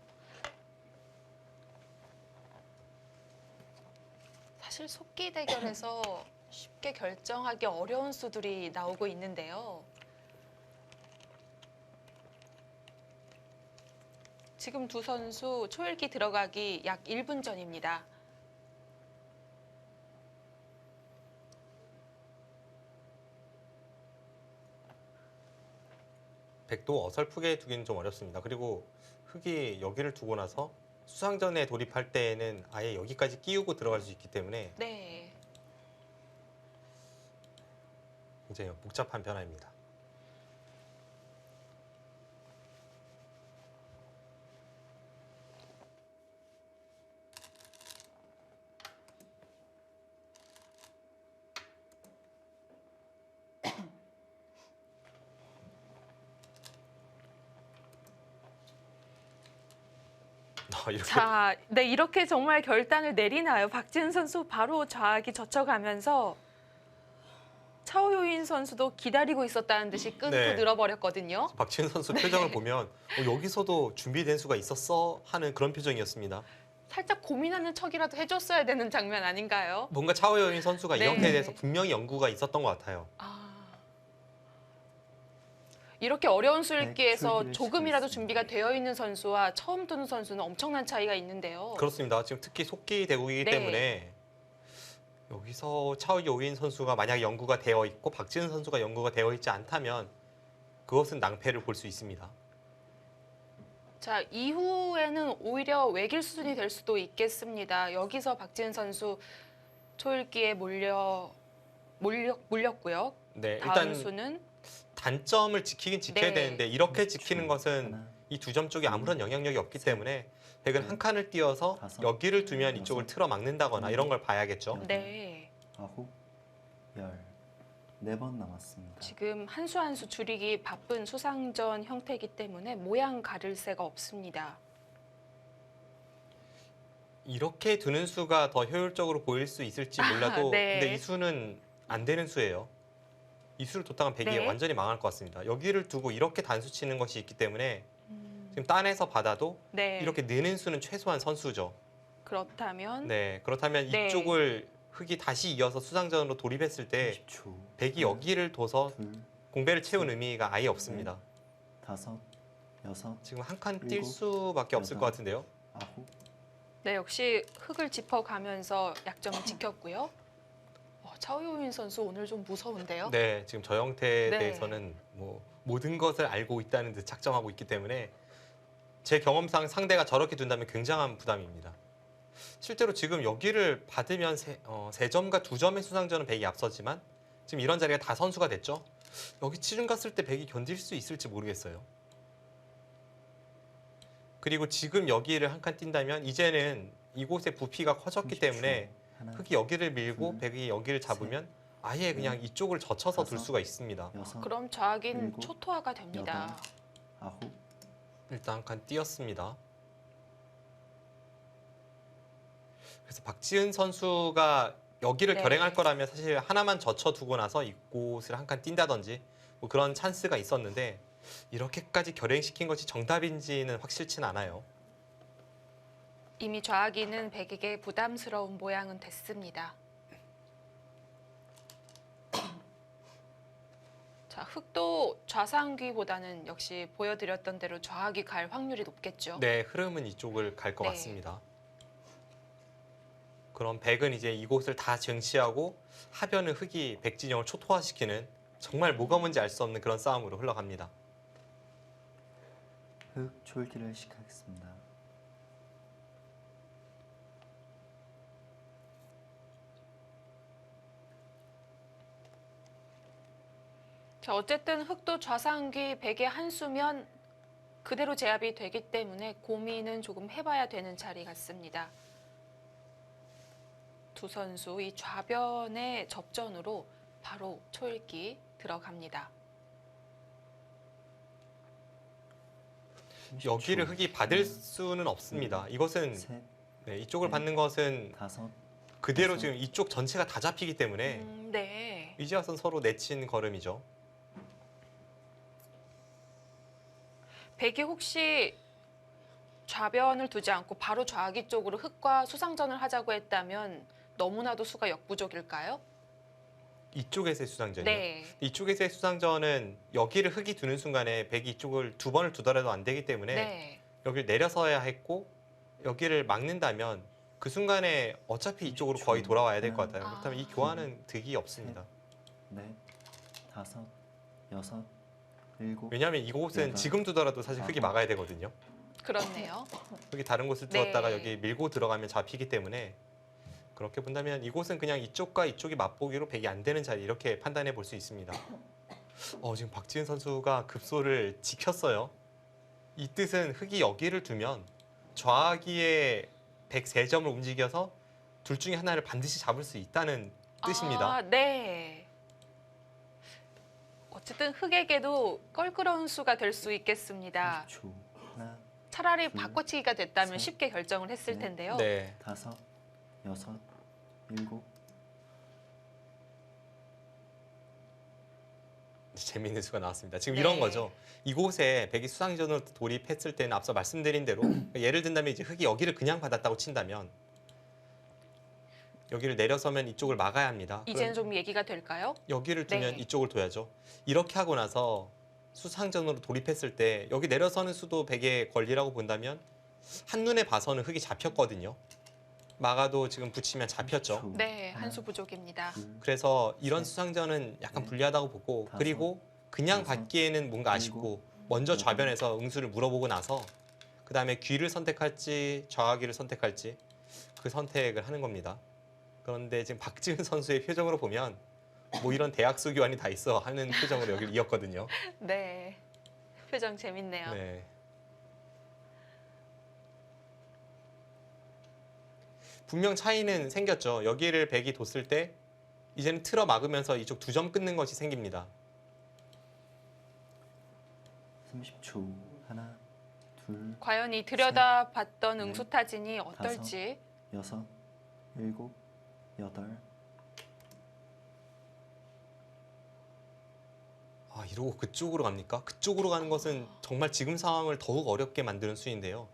사실 속기 대결에서 쉽게 결정하기 어려운 수들이 나오고 있는데요. 지금 두 선수 초읽기 들어가기 약 1분 전입니다. 백도 어설프게 두기는 좀 어렵습니다. 그리고 흑이 여기를 두고 나서 수상전에 돌입할 때에는 아예 여기까지 끼우고 들어갈 수 있기 때문에 네. 굉장히 복잡한 변화입니다. 이렇게 자, 네, 이렇게 정말 결단을 내리나요? 박지은 선수 바로 좌악이 젖혀가면서 차오요인 선수도 기다리고 있었다는 듯이 끊고 네. 늘어버렸거든요. 박지은 선수 표정을 보면 여기서도 준비된 수가 있었어 하는 그런 표정이었습니다. 살짝 고민하는 척이라도 해줬어야 되는 장면 아닌가요? 뭔가 차오여인 선수가 네. 이 형태에 대해서 분명히 연구가 있었던 것 같아요. 이렇게 어려운 술기에서 네, 조금이라도 출기를 준비가 되어 있는 선수와 처음 두는 선수는 엄청난 차이가 있는데요. 그렇습니다. 지금 특히 속기 대국이기 네. 때문에 여기서 차오요인 선수가 만약 연구가 되어 있고 박지은 선수가 연구가 되어 있지 않다면 그것은 낭패를 볼 수 있습니다. 자, 이후에는 오히려 외길 수준이 될 수도 있겠습니다. 여기서 박지은 선수 초읽기에 몰렸고요. 네, 다음 일단 수는 단점을 지키긴 지켜야 네. 되는데 이렇게 지키는 것은 이 두 점 쪽에 아무런 영향력이 없기 때문에 백은 한 칸을 띄어서 여기를 두면 이쪽을 틀어 막는다거나 이런 걸 봐야겠죠. 네. 9, 14번 남았습니다. 지금 한 수 한 수 줄이기 바쁜 수상전 형태이기 때문에 모양 가릴 새가 없습니다. 이렇게 두는 수가 더 효율적으로 보일 수 있을지 몰라도 네. 근데 이 수는 안 되는 수예요. 이 수를 뒀다간 백이 네. 완전히 망할 것 같습니다. 여기를 두고 이렇게 단수 치는 것이 있기 때문에 지금 딴에서 받아도 네. 이렇게 느는 수는 최소한 선수죠. 그렇다면 네, 그렇다면 네. 이쪽을 흙이 다시 이어서 수상전으로 돌입했을 때 30초. 백이 여기를 둬서 둘, 공배를 채운 의미가 아예 없습니다. 5, 6, 지금 한 칸 뛸 일곱, 수밖에 없을 여덟. 것 같은데요. 9, 네, 역시 흙을 짚어가면서 약점을 지켰고요. 차오요인 선수 오늘 좀 무서운데요. 네, 지금 저 형태에 네. 대해서는 뭐 모든 것을 알고 있다는 듯 작정하고 있기 때문에 제 경험상 상대가 저렇게 둔다면 굉장한 부담입니다. 실제로 지금 여기를 받으면 3점과 2점의 수상전은 백이 앞서지만 지금 이런 자리가 다 선수가 됐죠. 여기 치중 갔을 때 백이 견딜 수 있을지 모르겠어요. 그리고 지금 여기를 한 칸 뛴다면 이제는 이곳의 부피가 커졌기 30초. 때문에 하나, 흙이 여기를 밀고 둘, 백이 여기를 잡으면 아예 그냥 넷, 이쪽을 젖혀서 둘 다섯, 수가 있습니다. 6, 그럼 좌악인 일곱, 초토화가 됩니다. 9, 일단 한 칸 띄었습니다. 그래서 박지은 선수가 여기를 네. 결행할 거라면 사실 하나만 젖혀두고 나서 이곳을 한 칸 뛴다든지 뭐 그런 찬스가 있었는데 이렇게까지 결행시킨 것이 정답인지는 확실치는 않아요. 이미 좌악인은 백에게 부담스러운 모양은 됐습니다. 자, 흙도 좌상귀보다는 역시 보여드렸던 대로 좌악이 갈 확률이 높겠죠. 네, 흐름은 이쪽을 갈 것 네. 같습니다. 그럼 백은 이제 이곳을 다 쟁취하고 하변은 흙이 백진영을 초토화시키는 정말 뭐가 뭔지 알 수 없는 그런 싸움으로 흘러갑니다. 흙 초읽기를 시작하겠습니다. 자, 어쨌든 흙도 좌상귀 백의 한 수면 그대로 제압이 되기 때문에 고민은 조금 해봐야 되는 자리 같습니다. 두 선수 이 좌변의 접전으로 바로 초읽기 들어갑니다. 여기를 흙이 받을 수는 없습니다. 이것은 셋, 네, 이쪽을 넷, 받는 것은 5, 그대로 다섯. 지금 이쪽 전체가 다 잡히기 때문에 네. 이제 와서는 서로 내친 걸음이죠. 백이 혹시 좌변을 두지 않고 바로 좌기 쪽으로 흙과 수상전을 하자고 했다면 너무나도 수가 역부족일까요? 이쪽에서의 수상전이요. 네. 이쪽에서의 수상전은 여기를 흙이 두는 순간에 백이 이쪽을 2번을 두더라도 안 되기 때문에 네. 여기를 내려서야 했고 여기를 막는다면 그 순간에 어차피 이쪽으로 거의 돌아와야 될 것 같아요. 아. 그렇다면 이 교환은 득이 없습니다. 4, 5, 6, 7, 왜냐하면 이곳은 여덟, 지금 두더라도 사실 흙이 아홉. 막아야 되거든요. 그렇네요. 흙이 다른 곳을 네. 두었다가 여기 밀고 들어가면 잡히기 때문에 그렇게 본다면 이곳은 그냥 이쪽과 이쪽이 맞보기로 백이 안 되는 자리 이렇게 판단해 볼 수 있습니다. 지금 박지은 선수가 급소를 지켰어요. 이 뜻은 흙이 여기를 두면 좌기의 103점을 움직여서 둘 중에 하나를 반드시 잡을 수 있다는 뜻입니다. 아, 네. 어쨌든 흙에게도 껄끄러운 수가 될 수 있겠습니다. 30초. 하나, 차라리 둘, 바꿔치기가 됐다면 셋, 쉽게 결정을 했을 넷, 텐데요. 네. 5, 6, 7, 재미있는 수가 나왔습니다. 지금 네. 이런 거죠. 이곳에 백이 수상전으로 돌입했을 때는 앞서 말씀드린 대로 예를 든다면 이제 흑이 여기를 그냥 받았다고 친다면 여기를 내려서면 이쪽을 막아야 합니다. 이제는 좀 얘기가 될까요? 여기를 두면 네. 이쪽을 둬야죠. 이렇게 하고 나서 수상전으로 돌입했을 때 여기 내려서는 수도 백의 권리라고 본다면 한눈에 봐서는 흑이 잡혔거든요. 막아도 지금 붙이면 잡혔죠. 30초. 네, 하나, 한 수 부족입니다. 둘, 그래서 이런 셋, 수상전은 약간 넷, 불리하다고 보고 다섯, 그리고 그냥 여섯, 받기에는 뭔가 아쉽고 먼저 여덟. 좌변에서 응수를 물어보고 나서 그 다음에 귀를 선택할지 좌하기를 선택할지 그 선택을 하는 겁니다. 그런데 지금 박지은 선수의 표정으로 보면 뭐 이런 대학수 교환이 다 있어 하는 표정으로 여기를 이었거든요. 네, 표정 재밌네요. 네. 분명 차이는 생겼죠. 여기를 백이 뒀을 때 이제는 틀어 막으면서 이쪽 2점 끊는 것이 생깁니다. 30초. 하나, 둘, 과연 이 들여다봤던 넷, 응수타진이 어떨지. 여섯, 일곱, 여덟. 아, 이러고 그쪽으로 갑니까? 그쪽으로 가는 것은 정말 지금 상황을 더욱 어렵게 만드는 수인데요.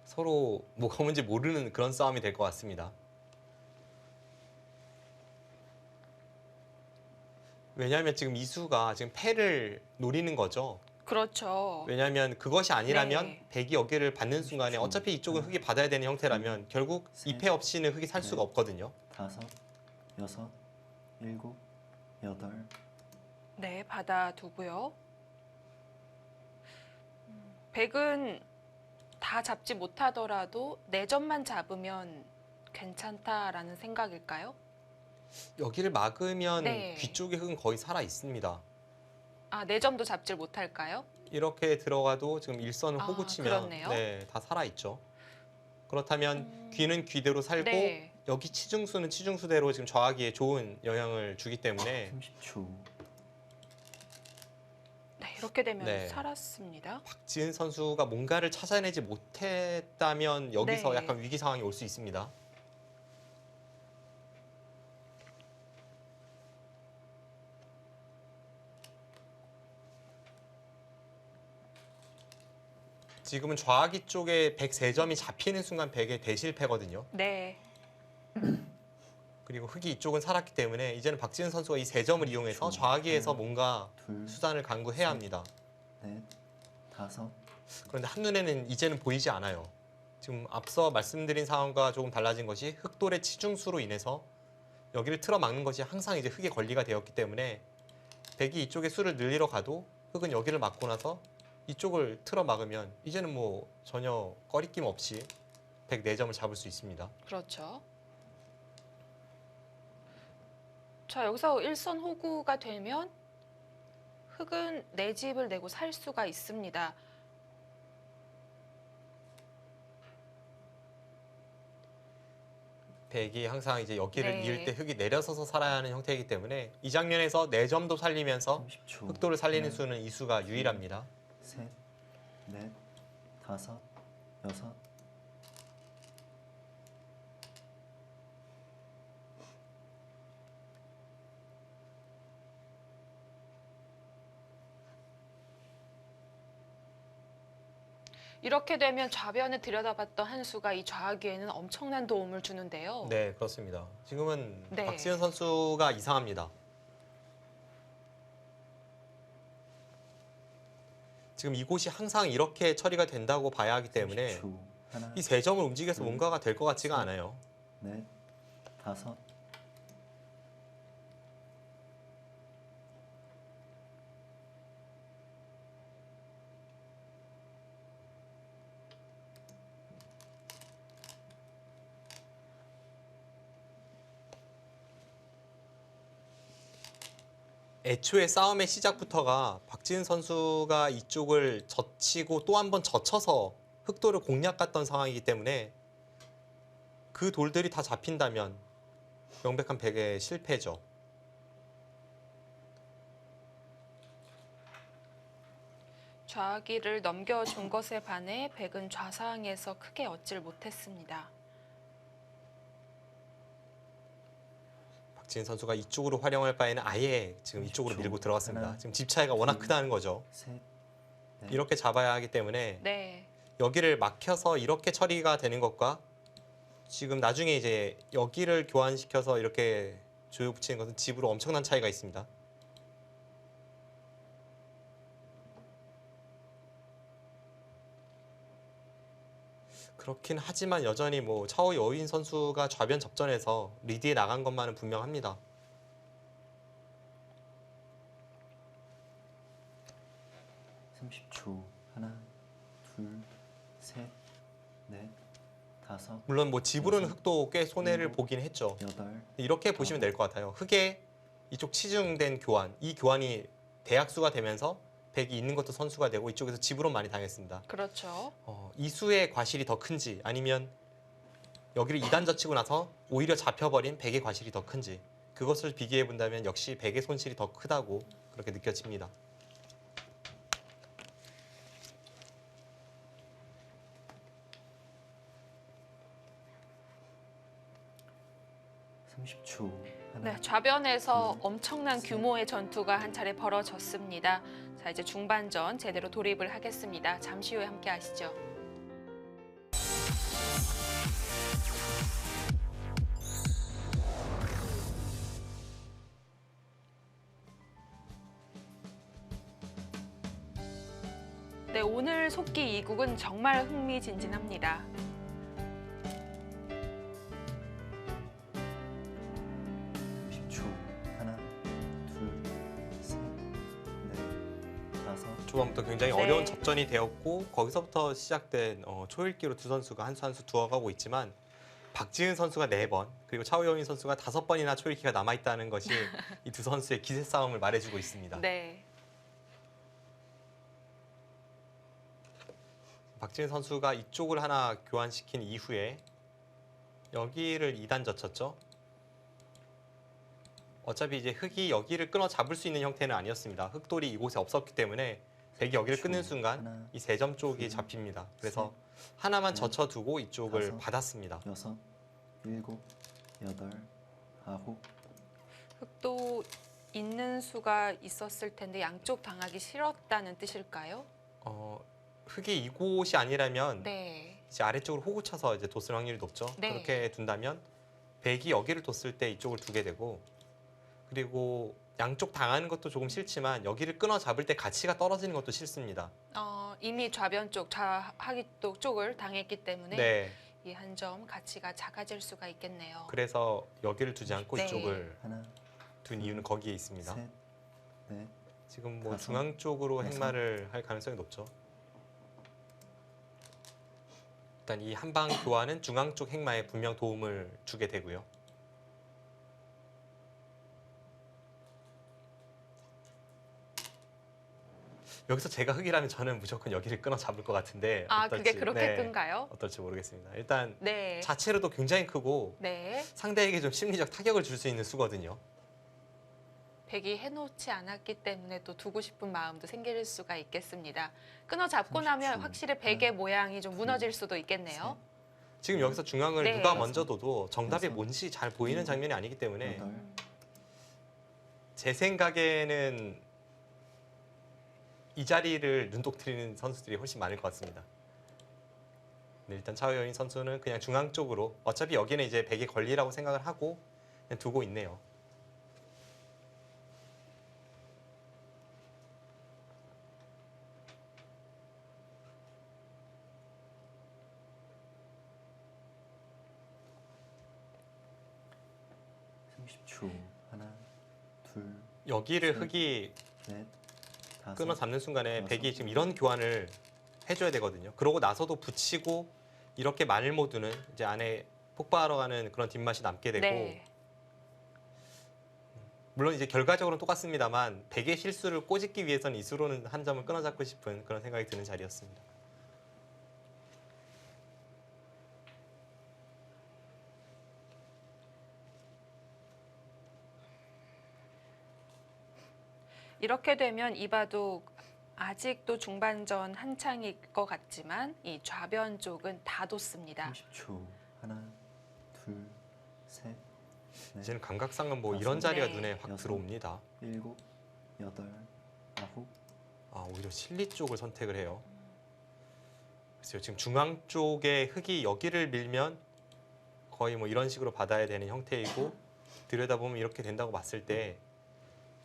서로 뭐가 뭔지 모르는 그런 싸움이 될 것 같습니다. 왜냐하면 지금 이수가 지금 패를 노리는 거죠. 그렇죠. 왜냐하면 그것이 아니라면 네. 백이 여기를 받는 순간에 어차피 이쪽은 흑이 받아야 되는 형태라면 결국 이 패 없이는 흑이 살 수가 없거든요. 다섯, 여섯, 일곱, 여덟. 네, 받아두고요. 백은 다 잡지 못하더라도 4점만 잡으면 괜찮다라는 생각일까요? 여기를 막으면 네. 귀 쪽의 흑은 거의 살아 있습니다. 아, 4점도 잡질 못할까요? 이렇게 들어가도 지금 일선을 아, 호구 치면 그렇네요. 네, 다 살아 있죠. 그렇다면 귀는 귀대로 살고 네. 여기 치중수는 치중수대로 지금 좌하기에 좋은 영향을 주기 때문에 30초. 네, 이렇게 되면 네. 살았습니다. 박지은 선수가 뭔가를 찾아내지 못했다면 여기서 네. 약간 위기 상황이 올 수 있습니다. 지금은 좌하기 쪽에 103점이 잡히는 순간 100의 대실패거든요. 네. 그리고 흑이 이쪽은 살았기 때문에 이제는 박지은 선수가 이 3점을 이용해서 좌하기에서 뭔가 둘, 수단을 강구해야 합니다. 넷, 다섯. 그런데 한눈에는 이제는 보이지 않아요. 지금 앞서 말씀드린 상황과 조금 달라진 것이 흑돌의 치중수로 인해서 여기를 틀어 막는 것이 항상 이제 흑의 권리가 되었기 때문에 백이 이쪽에 수를 늘리러 가도 흑은 여기를 막고 나서 이쪽을 틀어 막으면 이제는 뭐 전혀 꺼리낌 없이 104점을 잡을 수 있습니다. 그렇죠. 자, 여기서 일선 호구가 되면 흑은 내 집을 내고 살 수가 있습니다. 백이 항상 이제 여기를 네. 이을 때 흑이 내려서서 살아야 하는 형태이기 때문에 이 장면에서 4점도 살리면서 30초. 흑돌을 살리는 하나, 수는 이수가 유일합니다. 셋, 넷, 다섯, 여섯. 이렇게 되면 좌변을 들여다봤던 한 수가 이 좌하기에는 엄청난 도움을 주는데요. 네, 그렇습니다. 지금은 네. 박지은 선수가 이상합니다. 지금 이곳이 항상 이렇게 처리가 된다고 봐야 하기 때문에 30초. 하나, 이 3점을 움직여서 뭔가가 될 것 같지가 셋. 않아요. 넷, 다섯. 애초에 싸움의 시작부터가 박지은 선수가 이쪽을 젖히고 또 한 번 젖혀서 흑돌을 공략 갔던 상황이기 때문에 그 돌들이 다 잡힌다면 명백한 백의 실패죠. 좌하기를 넘겨준 것에 반해 백은 좌상에서 크게 얻질 못했습니다. 박지은 선수가 이쪽으로 활용할 바에는 아예 지금 이쪽으로 밀고 들어갔습니다. 하나, 지금 집 차이가 워낙 크다는 거죠. 셋, 넷, 이렇게 잡아야 하기 때문에 네. 여기를 막혀서 이렇게 처리가 되는 것과 지금 나중에 이제 여기를 교환시켜서 이렇게 조여 붙이는 것은 집으로 엄청난 차이가 있습니다. 그렇긴 하지만 여전히 뭐 차오 여인 선수가 좌변 접전에서 리드에 나간 것만은 분명합니다. (30초) 하나, 둘, 셋, 넷, 다섯, 물론 뭐 집으로는 여섯, 흑도 꽤 손해를 일곱, 보긴 했죠. 여덟, 이렇게 보시면 될 것 같아요. 흑의 이쪽 치중된 교환, 이 교환이 대약수가 되면서 백이 있는 것도 선수가 되고 이쪽에서 집으로 많이 당했습니다. 그렇죠. 이 수의 과실이 더 큰지 아니면 여기를 2단 젖히고 나서 오히려 잡혀버린 백의 과실이 더 큰지 그것을 비교해 본다면 역시 백의 손실이 더 크다고 그렇게 느껴집니다. (30초) 하나, 네, 좌변에서 엄청난 규모의 전투가 한 차례 벌어졌습니다. 자, 이제 중반전 제대로 돌입을 하겠습니다. 잠시 후에 함께 하시죠. 네, 오늘 속기 2국은 정말 흥미진진합니다. (30초) 하나, 둘, 셋, 넷, 다섯, 초반부터 굉장히 네. 어려운 접전이 되었고 거기서부터 시작된 초읽기로 두 선수가 한 수 한 수 두어가고 있지만 박지은 선수가 4번 그리고 차오여인 선수가 5번이나 초읽기가 남아있다는 것이 이 두 선수의 기세 싸움을 말해주고 있습니다. 네. 박지은 선수가 이쪽을 하나 교환시킨 이후에 여기를 2단 젖혔죠. 어차피 이제 흑이 여기를 끊어 잡을 수 있는 형태는 아니었습니다. 흑돌이 이곳에 없었기 때문에 백이 여기를 끊는 순간 하나, 이 3점 쪽이 둘, 잡힙니다. 그래서 하나만 넷, 젖혀두고 이쪽을 다섯, 받았습니다. 여섯, 일곱, 여덟, 아홉, 흑도 있는 수가 있었을 텐데 양쪽 당하기 싫었다는 뜻일까요? 흑이 이곳이 아니라면 네. 이제 아래쪽으로 호구 쳐서 이제 뒀을 확률이 높죠. 네. 그렇게 둔다면 백이 여기를 뒀을 때 이쪽을 두게 되고 그리고 양쪽 당하는 것도 조금 싫지만 여기를 끊어 잡을 때 가치가 떨어지는 것도 싫습니다. 이미 좌변 쪽, 좌하기 쪽을 당했기 때문에 네. 이 한 점 가치가 작아질 수가 있겠네요. 그래서 여기를 두지 않고 네. 이쪽을 하나, 둔 이유는 거기에 있습니다. 셋, 넷, 지금 뭐 다섯, 중앙 쪽으로 여섯. 행마를 할 가능성이 높죠. 일단 이 한방 교환은 중앙 쪽 행마에 분명 도움을 주게 되고요. 여기서 제가 흑이라면 저는 무조건 여기를 끊어 잡을 것 같은데 아, 그게 어떨지, 그렇게 네, 끈가요? 어떨지 모르겠습니다. 일단 네. 자체로도 굉장히 크고 네. 상대에게 좀 심리적 타격을 줄 수 있는 수거든요. 백이 해놓지 않았기 때문에 또 두고 싶은 마음도 생길 수가 있겠습니다. 끊어 잡고 나면 30초. 확실히 백의 하나, 모양이 좀 무너질 수도 있겠네요. 지금 여기서 중앙을 네. 누가 먼저 둬도 정답이 여섯, 뭔지 잘 보이는 일곱, 장면이 아니기 때문에 여덟, 제 생각에는 이 자리를 눈독 들이는 선수들이 훨씬 많을 것 같습니다. 네, 일단 차오여인 선수는 그냥 중앙 쪽으로 어차피 여기는 이제 백의 권리라고 생각을 하고 그냥 두고 있네요. (30초) 하나, 둘, 여기를 셋, 흑이 넷, 다섯, 끊어 잡는 순간에 여섯. 백이 지금 이런 교환을 해줘야 되거든요. 그러고 나서도 붙이고 이렇게 마늘 모드는 이제 안에 폭발하러 가는 그런 뒷맛이 남게 되고 네. 물론 이제 결과적으로는 똑같습니다만 백의 실수를 꼬집기 위해서는 이수로는 한 점을 끊어잡고 싶은 그런 생각이 드는 자리였습니다. 이렇게 되면 이봐도 아직도 중반전 한창일 것 같지만 이 좌변 쪽은 다 뒀습니다. (30초) 하나, 둘, 셋, 네, 이제는 감각상은 뭐 다섯. 이런 자리가 네. 눈에 확 여섯. 들어옵니다. 일곱, 여덟, 아홉, 아, 오히려 실리 쪽을 선택을 해요. 글쎄요, 지금 중앙 쪽에 흙이 여기를 밀면 거의 뭐 이런 식으로 받아야 되는 형태이고 들여다보면 이렇게 된다고 봤을 때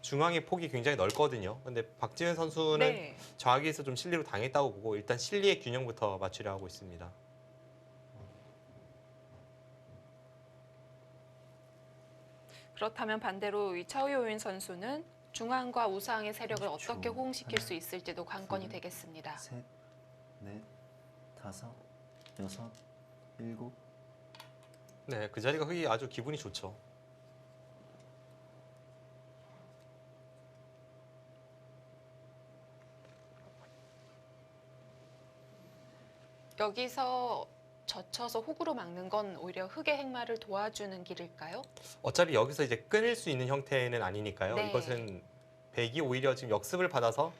중앙의 폭이 굉장히 넓거든요. 근데 박지은 선수는 네. 저하기에서 좀 실리로 당했다고 보고 일단 실리의 균형부터 맞추려 하고 있습니다. 그렇다면 반대로 이 차오요인 선수는 중앙과 우상의 세력을 30초. 어떻게 호응시킬 하나, 수 있을지도 관건이 둘, 되겠습니다. 셋, 넷, 다섯, 여섯, 일곱, 네, 그 자리가 흙이 아주 기분이 좋죠. 여기서 젖혀서 훅으로 막는 건 오히려 흙의 행마를 도와주는 길일까요? 어차피 여기서 이제 끊을 수 있는 형태는 아니니까요. 네. 이것은 백이 오히려 지금 역습을 받아서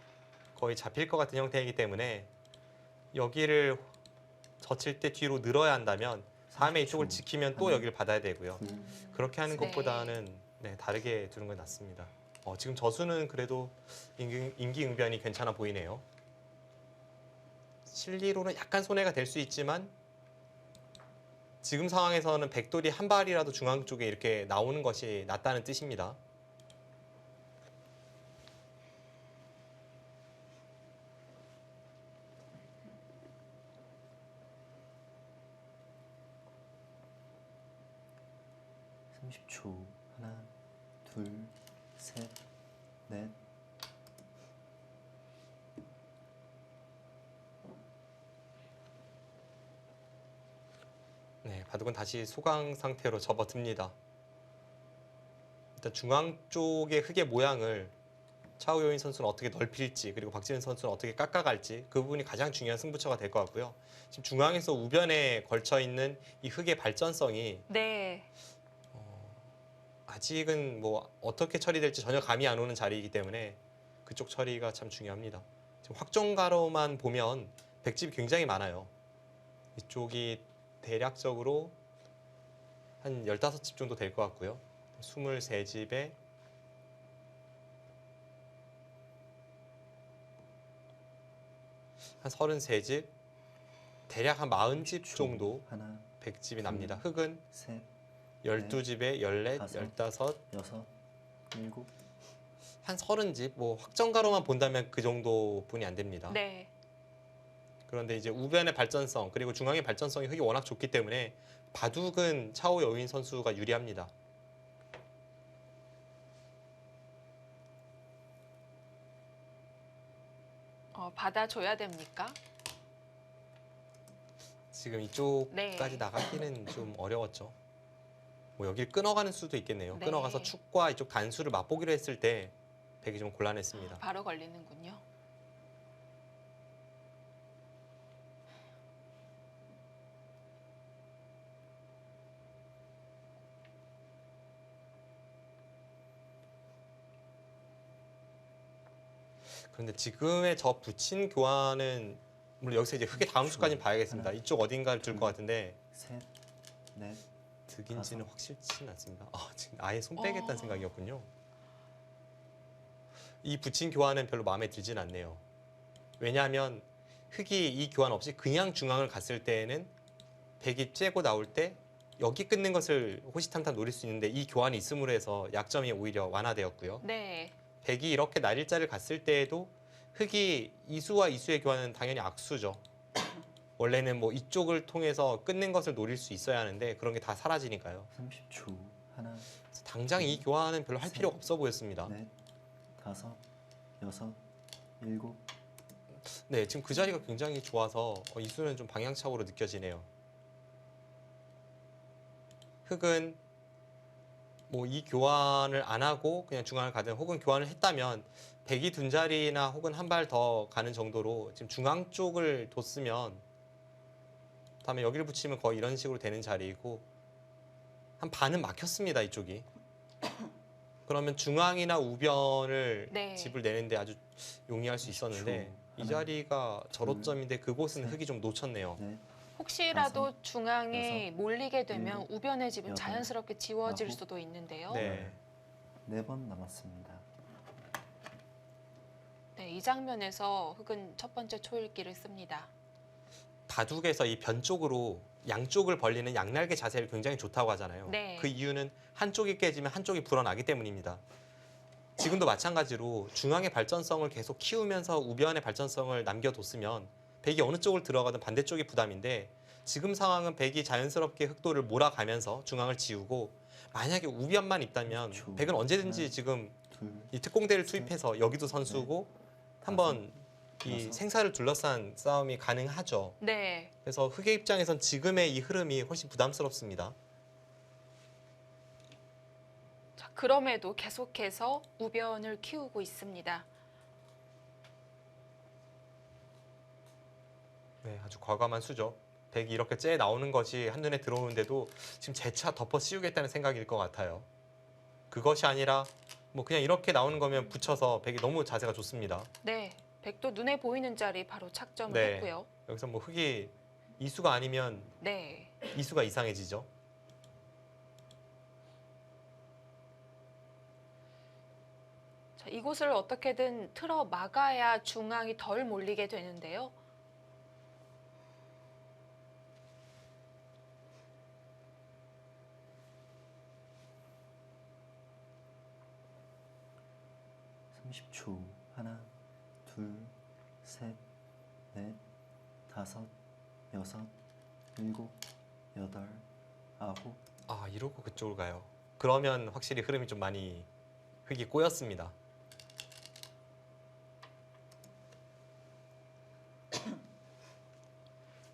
거의 잡힐 것 같은 형태이기 때문에 여기를 젖힐 때 뒤로 늘어야 한다면 다음에 이쪽을 30초. 지키면 또 하나, 여기를 받아야 되고요. 둘, 그렇게 하는 네. 것보다는 네, 다르게 두는 게 낫습니다. 지금 저수는 그래도 임기응변이 괜찮아 보이네요. 실리로는 약간 손해가 될 수 있지만 지금 상황에서는 백돌이 한 발이라도 중앙 쪽에 이렇게 나오는 것이 낫다는 뜻입니다. 삼십 초. 하나, 둘, 셋, 넷, 네, 바둑은 다시 소강 상태로 접어듭니다. 일단 중앙 쪽의 흙의 모양을 차우요인 선수는 어떻게 넓힐지 그리고 박지은 선수는 어떻게 깎아갈지 그 부분이 가장 중요한 승부처가 될 것 같고요. 지금 중앙에서 우변에 걸쳐 있는 이 흙의 발전성이 네. 아직은 뭐 어떻게 처리될지 전혀 감이 안 오는 자리이기 때문에 그쪽 처리가 참 중요합니다. 지금 확정가로만 보면 백집이 굉장히 많아요. 이쪽이 대략적으로 한 15집 정도 될 것 같고요. 23집에 한 33집, 대략 한 40집 10초. 정도 하나, 백집이 납니다. 흙은 셋, 12집에 14, 다섯. 15, 여섯, 일곱, 한 30집, 뭐 확정가로만 본다면 그 정도뿐이 안 됩니다. 네. 그런데 이제 우변의 발전성 그리고 중앙의 발전성이 흙이 워낙 좋기 때문에 바둑은 차오 여인 선수가 유리합니다. 받아줘야 됩니까? 지금 이쪽까지 네. 나가기는 좀 어려웠죠. 뭐 여길 끊어가는 수도 있겠네요. 네. 끊어가서 축과 이쪽 단수를 맛보기로 했을 때 백이 좀 곤란했습니다. 바로 걸리는군요. 그런데 지금의 저 붙인 교환은 물론 여기서 이제 흙의 다음 수까지는 봐야겠습니다. 하나, 이쪽 어딘가를 줄 것 같은데 셋, 넷, 득인지는 다섯. 확실치는 않습니다. 지금 아예 손 빼겠다는 어. 생각이었군요. 이 붙인 교환은 별로 마음에 들진 않네요. 왜냐하면 흙이 이 교환 없이 그냥 중앙을 갔을 때에는 백이 째고 나올 때 여기 끊는 것을 호시탐탐 노릴 수 있는데 이 교환이 있음으로 해서 약점이 오히려 완화되었고요. 네. 백이 이렇게 날일자를 갔을 때에도 흙이 이수와 이수의 교환은 당연히 악수죠. 원래는 뭐 이쪽을 통해서 끊는 것을 노릴 수 있어야 하는데 그런 게 다 사라지니까요. 30초. 하나, 당장 이 교환은 별로 할 필요가 없어 보였습니다. 넷, 다섯, 여섯, 일곱, 네, 지금 그 자리가 굉장히 좋아서 이수는 좀 방향차고로 느껴지네요. 흙은 뭐 이 교환을 안 하고 그냥 중앙을 가든 혹은 교환을 했다면 백이 둔 자리나 혹은 한 발 더 가는 정도로 지금 중앙 쪽을 뒀으면 다음에 여기를 붙이면 거의 이런 식으로 되는 자리이고 한 반은 막혔습니다, 이쪽이. 그러면 중앙이나 우변을 네. 집을 내는데 아주 용이할 수 있었는데 이 하나, 자리가 절호점인데 그곳은 셋, 흙이 좀 놓쳤네요. 넷, 혹시라도 중앙에 몰리게 되면 일곱, 우변의 집은 여덟, 자연스럽게 지워질 아홉, 수도 있는데요. 네. 4번 남았습니다. 네, 이 장면에서 흑은 첫 번째 초읽기를 씁니다. 바둑에서 이 변 쪽으로 양쪽을 벌리는 양날개 자세를 굉장히 좋다고 하잖아요. 네. 그 이유는 한쪽이 깨지면 한쪽이 불어나기 때문입니다. 지금도 마찬가지로 중앙의 발전성을 계속 키우면서 우변의 발전성을 남겨뒀으면 백이 어느 쪽을 들어가든 반대쪽이 부담인데 지금 상황은 백이 자연스럽게 흑도를 몰아가면서 중앙을 지우고 만약에 우변만 있다면 그렇죠. 백은 언제든지 하나, 지금 둘, 이 특공대를 셋, 투입해서 여기도 선수고 한번 이 여섯, 생사를 둘러싼 싸움이 가능하죠. 네. 그래서 흑의 입장에선 지금의 이 흐름이 훨씬 부담스럽습니다. 자, 그럼에도 계속해서 우변을 키우고 있습니다. 네, 아주 과감한 수죠. 백이 이렇게 째 나오는 것이 한눈에 들어오는데도 지금 재차 덮어 씌우겠다는 생각일 것 같아요. 그것이 아니라 뭐 그냥 이렇게 나오는 거면 붙여서 백이 너무 자세가 좋습니다. 네. 백도 눈에 보이는 자리 바로 착점을 네. 했고요. 여기서 뭐 흑이 이수가 아니면 네. 이수가 이상해지죠. 자, 이곳을 어떻게든 틀어 막아야 중앙이 덜 몰리게 되는데요. (30초) 하나, 둘, 셋, 넷, 다섯, 여섯, 일곱, 여덟, 아홉. 아, 이러고 그쪽으로 가요. 그러면 확실히 흐름이 좀 많이 흑이 꼬였습니다.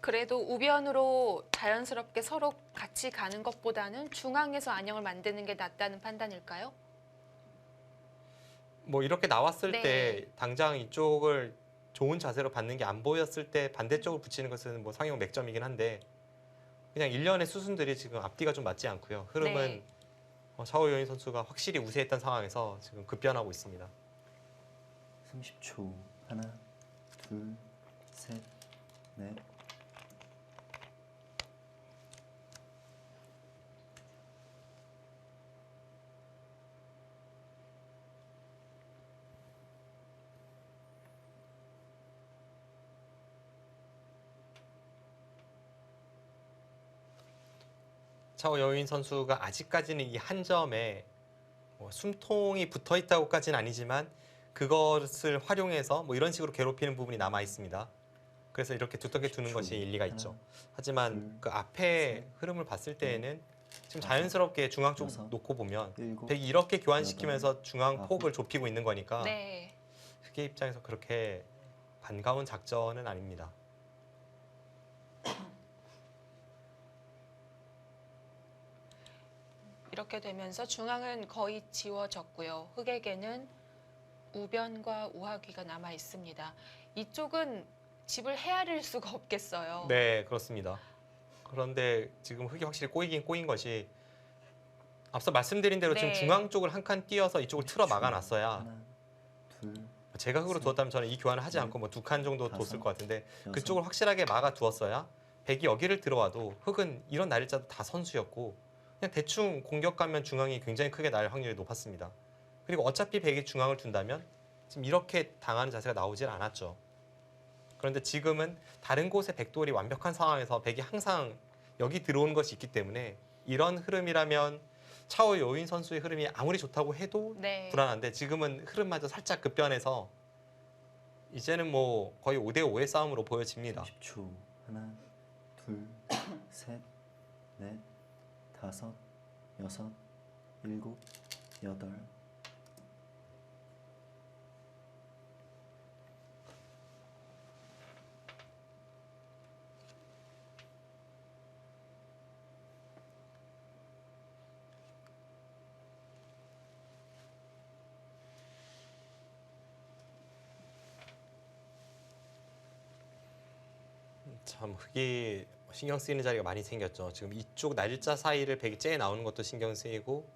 그래도 우변으로 자연스럽게 서로 같이 가는 것보다는 중앙에서 안형을 만드는 게 낫다는 판단일까요? 뭐 이렇게 나왔을 네. 때 당장 이쪽을 좋은 자세로 받는 게 안 보였을 때 반대쪽을 붙이는 것은 뭐 상용 맥점이긴 한데 그냥 일련의 수순들이 지금 앞뒤가 좀 맞지 않고요. 흐름은 네. 샤오유인 선수가 확실히 우세했던 상황에서 지금 급변하고 있습니다. 30초 하나, 둘, 셋, 넷. 차오여인 선수가 아직까지는 이 한 점에 뭐 숨통이 붙어 있다고까지는 아니지만 그것을 활용해서 뭐 이런 식으로 괴롭히는 부분이 남아 있습니다. 그래서 이렇게 두텁게 두는 것이 일리가 있죠. 하지만 그 앞에 흐름을 봤을 때에는 지금 자연스럽게 중앙 쪽 놓고 보면 일곱, 백이 이렇게 교환시키면서 중앙 폭을 좁히고 있는 거니까 네. 흑의 입장에서 그렇게 반가운 작전은 아닙니다. 이렇게 되면서 중앙은 거의 지워졌고요. 흑에게는 우변과 우하귀가 남아 있습니다. 이쪽은 집을 헤아릴 수가 없겠어요. 네, 그렇습니다. 그런데 지금 흑이 확실히 꼬이긴 꼬인 것이 앞서 말씀드린 대로 지금 네. 중앙 쪽을 한 칸 띄어서 이쪽을 틀어 막아놨어야 하나, 둘, 제가 흑으로 셋, 두었다면 저는 이 교환을 하지 넷, 않고 뭐 두 칸 정도 뒀을 다섯, 것 같은데 여섯, 그쪽을 확실하게 막아두었어야 백이 여기를 들어와도 흑은 이런 날짜도 다 선수였고 그냥 대충 공격 가면 중앙이 굉장히 크게 날 확률이 높았습니다. 그리고 어차피 백이 중앙을 둔다면 지금 이렇게 당하는 자세가 나오질 않았죠. 그런데 지금은 다른 곳에 백돌이 완벽한 상황에서 백이 항상 여기 들어오는 것이 있기 때문에 이런 흐름이라면 차오 여인 선수의 흐름이 아무리 좋다고 해도 네. 불안한데 지금은 흐름마저 살짝 급변해서 이제는 뭐 거의 5대5의 싸움으로 보여집니다. 30초 하나, 둘, 셋, 넷, 다섯, 여섯, 일곱, 여덟. 참 흑이 신경 쓰이는 자리가 많이 생겼죠. 지금 이쪽 날짜 사이를 백이 째 나오는 것도 신경 쓰이고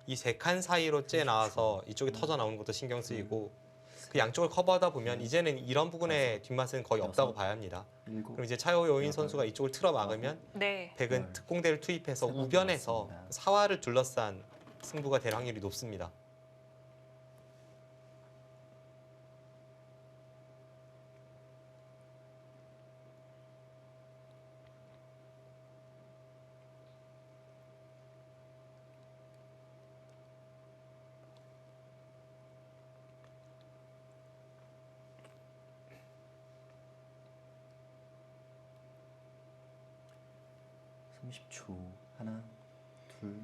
이 세 칸 사이로 째 나와서 이쪽이 터져 나오는 것도 신경 쓰이고 그 양쪽을 커버하다 보면 네. 이제는 이런 부분의 뒷맛은 거의 없다고 여섯, 봐야 합니다. 일곱, 그럼 이제 차오요인 여덟, 선수가 이쪽을 틀어 막으면 네. 백은 열. 특공대를 투입해서 세 번 우변에서 남았습니다. 사화를 둘러싼 승부가 될 확률이 높습니다. 삼십 초 하나, 둘,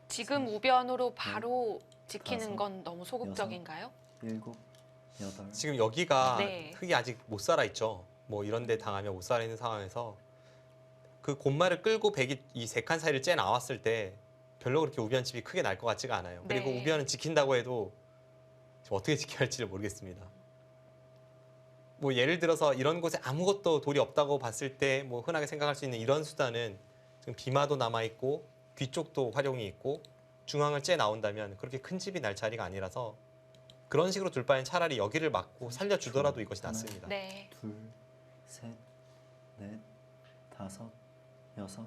지금 우변으로 바로 지키는 다섯, 건 너무 소극적인가요? 일곱, 여덟. 지금 여기가 네. 흙이 아직 못 살아 있죠. 뭐 이런 데 당하면 못 살아 있는 상황에서 그 곤마를 끌고 백이 이 세 칸 사이를 째 나왔을 때 별로 그렇게 우변집이 크게 날 것 같지가 않아요. 그리고 네. 우변은 지킨다고 해도 지금 어떻게 지켜야 할지를 모르겠습니다. 뭐 예를 들어서 이런 곳에 아무것도 돌이 없다고 봤을 때 뭐 흔하게 생각할 수 있는 이런 수단은 지금 비마도 남아 있고 귀 쪽도 활용이 있고 중앙을 째 나온다면 그렇게 큰 집이 날 자리가 아니라서 그런 식으로 둘 바엔 차라리 여기를 막고 살려주더라도 이것이 낫습니다. 네. 둘, 셋, 넷, 다섯, 여섯.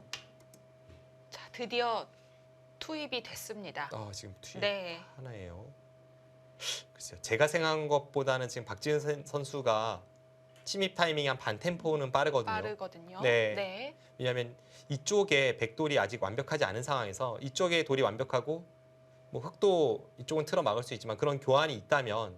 자, 드디어 투입이 됐습니다. 지금 투입 네. 하나예요. 글쎄요. 제가 생각한 것보다는 지금 박지은 선수가 침입 타이밍이 한 반 템포는 빠르거든요. 빠르거든요. 네. 네. 왜냐하면 이쪽에 백돌이 아직 완벽하지 않은 상황에서 이쪽에 돌이 완벽하고 뭐 흑도 이쪽은 틀어 막을 수 있지만 그런 교환이 있다면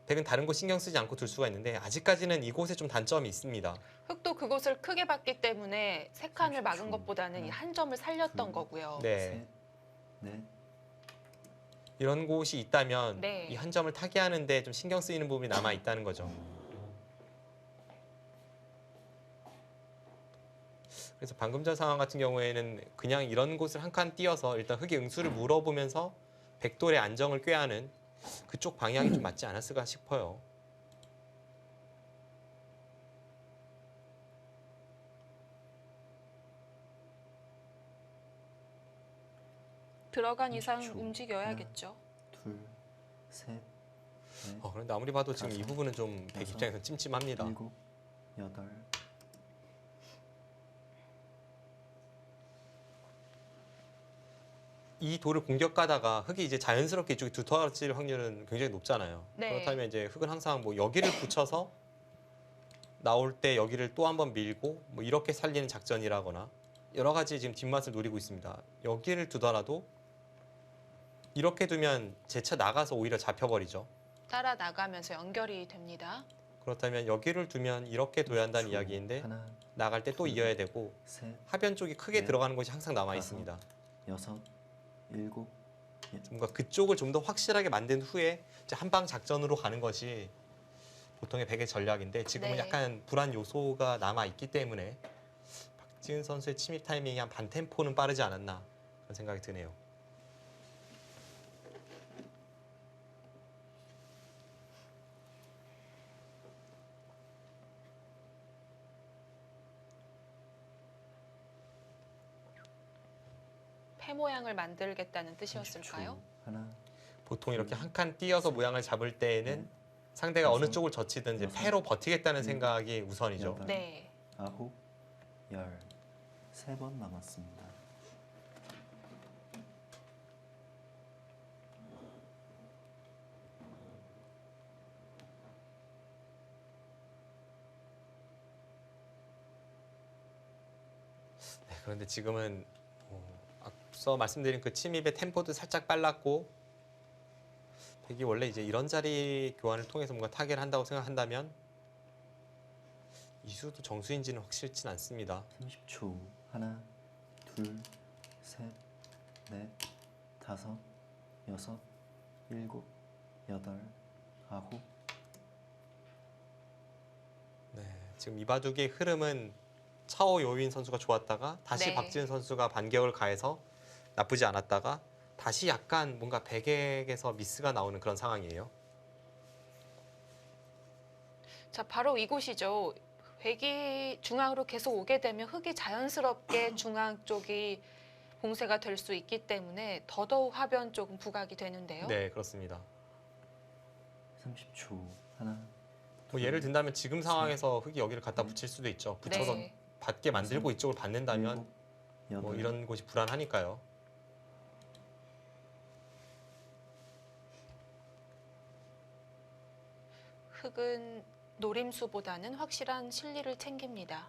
백은 다른 곳 신경 쓰지 않고 둘 수가 있는데 아직까지는 이곳에 좀 단점이 있습니다. 흑도 그곳을 크게 봤기 때문에 세 칸을 막은 30초. 것보다는 이 한 점을 살렸던 둘. 거고요. 네. 셋, 넷, 이런 곳이 있다면 네. 이 한 점을 타개하는데 좀 신경 쓰이는 부분이 남아 있다는 거죠. 그래서 방금 전 상황 같은 경우에는 그냥 이런 곳을 한 칸 띄어서 일단 흑의 응수를 물어보면서 백돌의 안정을 꾀하는 그쪽 방향이 좀 맞지 않았을까 싶어요. 들어간 이상 30초. 움직여야겠죠. 둘, 셋, 넷, 그런데 아무리 봐도 지금 이 다섯, 부분은 좀 백 여섯, 입장에서 찜찜합니다. 일곱, 여덟. 이 돌을 공격하다가 흑이 이제 자연스럽게 이쪽에 두터워질 확률은 굉장히 높잖아요. 네. 그렇다면 이제 흑은 항상 뭐 여기를 붙여서 나올 때 여기를 또 한번 밀고 뭐 이렇게 살리는 작전이라거나 여러 가지 지금 뒷맛을 노리고 있습니다. 여기를 두더라도 이렇게 두면 제차 나가서 오히려 잡혀버리죠. 따라 나가면서 연결이 됩니다. 그렇다면 여기를 두면 이렇게 둬야 한다는 30초. 이야기인데 하나, 나갈 때 또 둘, 이어야 되고 셋, 하변 쪽이 크게 넷, 들어가는 곳이 항상 남아 다섯, 있습니다. 여섯, 일곱. 뭔가 그쪽을 좀 더 확실하게 만든 후에 이제 한방 작전으로 가는 것이 보통의 백의 전략인데 지금은 네. 약간 불안 요소가 남아 있기 때문에 박지은 선수의 침입 타이밍이 한 반 템포는 빠르지 않았나 그런 생각이 드네요. 패 모양을 만들겠다는 뜻이었을까요? 30초. 하나, 보통 이렇게 한 칸 띄어서 모양을 잡을 때에는 넷, 상대가 어느 다섯, 쪽을 젖히든 이제 여섯, 패로 버티겠다는 일곱, 생각이 우선이죠. 여덟. 네. 아홉, 열. 세 번 남았습니다. 네, 그런데 지금은 앞서 말씀드린 그 침입의 템포도 살짝 빨랐고 백이 원래 이제 이런 자리 교환을 통해서 뭔가 타개를 한다고 생각한다면 이수도 정수인지는 확실치 않습니다. 30초. 하나, 둘, 셋, 넷, 다섯, 여섯, 일곱, 여덟, 아홉. 네, 지금 이 바둑의 흐름은 차오 요인 선수가 좋았다가 다시 네. 박지은 선수가 반격을 가해서 나쁘지 않았다가 다시 약간 뭔가 백에게서 미스가 나오는 그런 상황이에요. 자, 바로 이곳이죠. 백이 중앙으로 계속 오게 되면 흑이 자연스럽게 중앙 쪽이 봉쇄가 될 수 있기 때문에 더더욱 하변 쪽은 부각이 되는데요. 네, 그렇습니다. 30초. 하나, 뭐 예를 든다면 지금 상황에서 흙이 여기를 갖다 붙일 수도 있죠. 붙여서 네. 받게 만들고 이쪽을 받는다면 일곱, 뭐 여덟, 이런 곳이 불안하니까요. 흙은 노림수보다는 확실한 실리를 챙깁니다.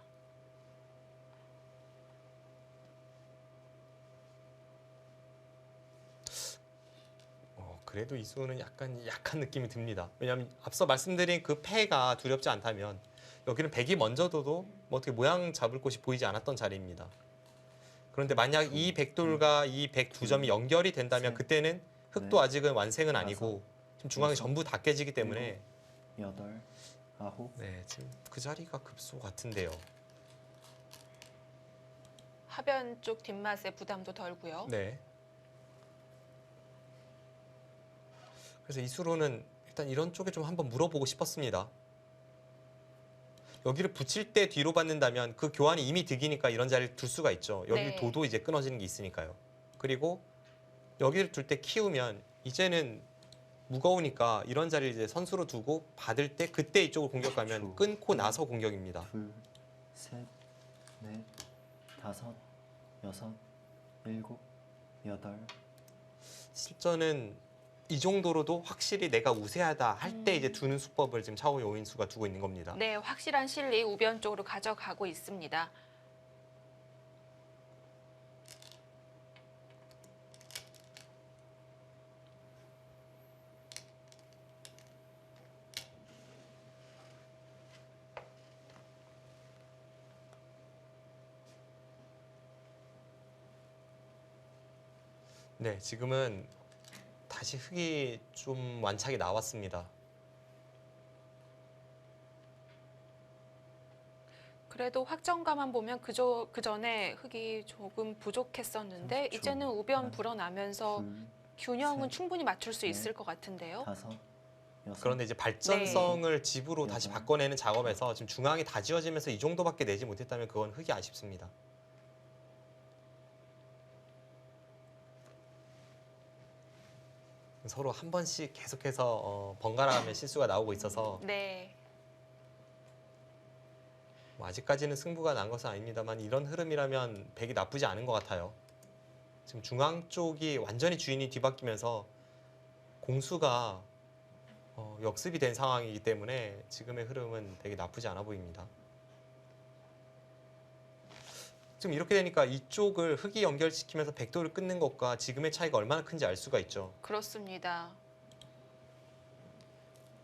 그래도 이 수는 약간 약한 느낌이 듭니다. 왜냐하면 앞서 말씀드린 그 패가 두렵지 않다면 여기는 백이 먼저 둬도 뭐 어떻게 모양 잡을 곳이 보이지 않았던 자리입니다. 그런데 만약 이 백돌과 이 백 두 점이 연결이 된다면 그때는 흙도 아직은 완생은 아니고 지금 중앙이 전부 다 깨지기 때문에 여덟, 아홉, 네, 지금 그 자리가 급소 같은데요. 하변 쪽 뒷맛에 부담도 덜고요. 네. 그래서 이 수로는 일단 이런 쪽에 좀 한번 물어보고 싶었습니다. 여기를 붙일 때 뒤로 받는다면 그 교환이 이미 득이니까 이런 자리를 둘 수가 있죠. 여기를 네. 둬도 이제 끊어지는 게 있으니까요. 그리고 여기를 둘 때 키우면 이제는 무거우니까 이런 자리를 이제 선수로 두고 받을 때 그때 이쪽을 공격하면 끊고 나서 공격입니다. 둘, 셋, 넷, 다섯, 여섯, 일곱, 여덟. 실전은 이 정도로도 확실히 내가 우세하다 할 때 이제 두는 수법을 지금 차오 요인수가 두고 있는 겁니다. 네, 확실한 실리 우변 쪽으로 가져가고 있습니다. 네, 지금은 다시 흙이 좀 완착이 나왔습니다. 그래도 확정가만 보면 그 전에 흙이 조금 부족했었는데 30초. 이제는 우변 하나, 불어나면서 둘, 균형은 셋, 충분히 맞출 수 넷, 있을 것 같은데요. 다섯, 여섯. 그런데 이제 발전성을 집으로 다시 바꿔내는 작업에서 지금 중앙이 다 지어지면서 이 정도밖에 내지 못했다면 그건 흙이 아쉽습니다. 서로 한 번씩 계속해서 번갈아가며 실수가 나오고 있어서 네. 뭐 아직까지는 승부가 난 것은 아닙니다만 이런 흐름이라면 백이 나쁘지 않은 것 같아요. 지금 중앙 쪽이 완전히 주인이 뒤바뀌면서 공수가 역습이 된 상황이기 때문에 지금의 흐름은 되게 나쁘지 않아 보입니다. 지금 이렇게 되니까 이쪽을 흙이 연결시키면서 백도를 끊는 것과 지금의 차이가 얼마나 큰지 알 수가 있죠. 그렇습니다.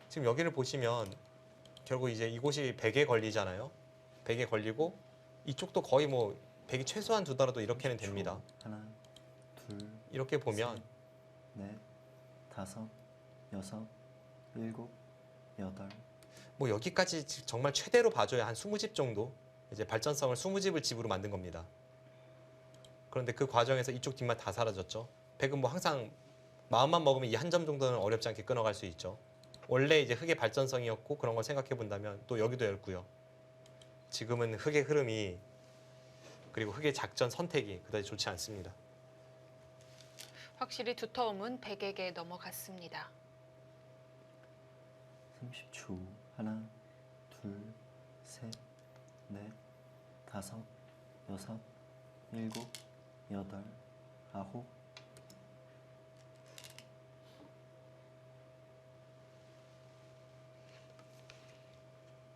지금 여기를 보시면 결국 이제 이곳이 백에 걸리잖아요. 백에 걸리고 이쪽도 거의 뭐 백이 최소한 두더라도 이렇게는 됩니다. 하나, 둘, 이렇게 보면 셋, 넷, 다섯, 여섯, 일곱, 여덟. 뭐 여기까지 정말 최대로 봐줘야 한 20집 정도 이제 발전성을 20집을 집으로 만든 겁니다. 그런데 그 과정에서 이쪽 뒷맛 다 사라졌죠. 백은 뭐 항상 마음만 먹으면 이 한 점 정도는 어렵지 않게 끊어갈 수 있죠. 원래 이제 흙의 발전성이었고 그런 걸 생각해 본다면 또 여기도 얇고요. 지금은 흙의 흐름이 그리고 흙의 작전 선택이 그다지 좋지 않습니다. 확실히 두터움은 백에게 넘어갔습니다. 30초. 하나, 둘, 셋, 넷, 다섯, 여섯, 일곱, 여덟, 아홉.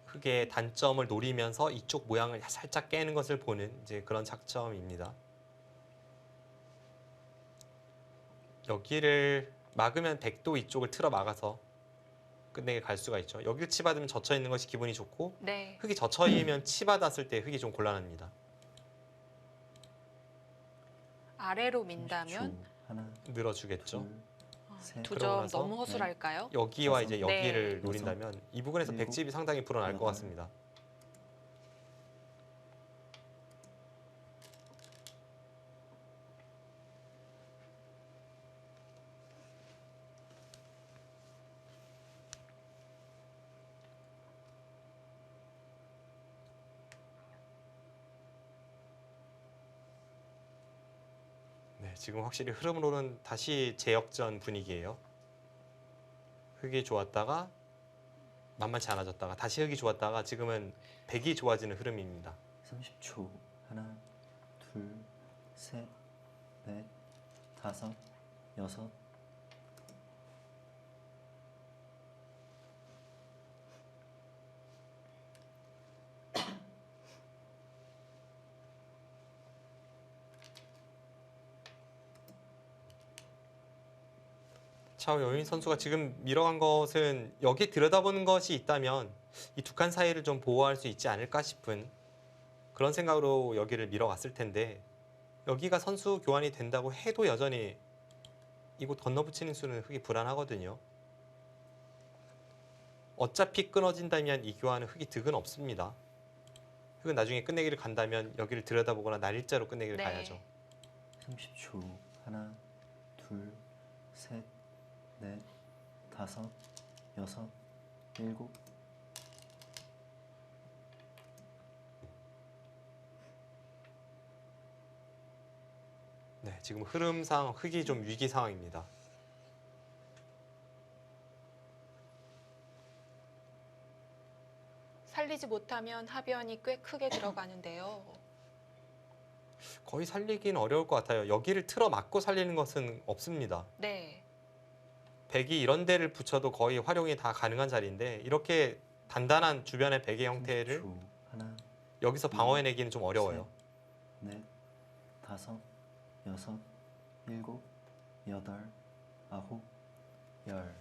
흙의 단점을 노리면서 이쪽 모양을 살짝 깨는 것을 보는 이제 그런 작점입니다. 여기를 막으면 백도 이쪽을 틀어 막아서 끝내게 갈 수가 있죠. 여기를 치받으면 젖혀 있는 것이 기분이 좋고 네. 흙이 젖혀 있으면 치받았을 때 흙이 좀 곤란합니다. 아래로 민다면 30초. 하나, 늘어주겠죠. 둘, 셋. 두 그러고 점 나서 너무 허술할까요? 여기와 다섯, 이제 네. 여기를 노린다면 이 부분에서 일곱, 백집이 상당히 불어날 것 여덟. 같습니다. 네, 지금 확실히 흐름으로는 다시 제역전 분위기예요. 흙이 좋았다가 만만치 않아졌다가 다시 흙이 좋았다가 지금은 백이 좋아지는 흐름입니다. 30초. 하나, 둘, 셋, 넷, 다섯, 여섯. 차오여인 선수가 지금 밀어간 것은 여기 들여다보는 것이 있다면 이 두 칸 사이를 좀 보호할 수 있지 않을까 싶은 그런 생각으로 여기를 밀어갔을 텐데 여기가 선수 교환이 된다고 해도 여전히 이곳 건너붙이는 수는 흙이 불안하거든요. 어차피 끊어진다면 이 교환은 흙이 득은 없습니다. 흙은 나중에 끝내기를 간다면 여기를 들여다보거나 날일자로 끝내기를 네. 가야죠. 30초. 하나, 둘, 셋, 넷, 다섯, 여섯, 일곱. 네, 지금 흐름상 흙이 좀 위기 상황입니다. 살리지 못하면 하변이 꽤 크게 들어가는데요. 거의 살리긴 어려울 것 같아요. 여기를 틀어 막고 살리는 것은 없습니다. 네. 백이 이런 데를 붙여도 거의 활용이 다 가능한 자리인데 이렇게 단단한 주변의 백의 형태를 30초. 하나, 여기서 방어해내기는 좀 어려워요. 넷, 다섯, 여섯, 일곱, 여덟, 아홉, 열.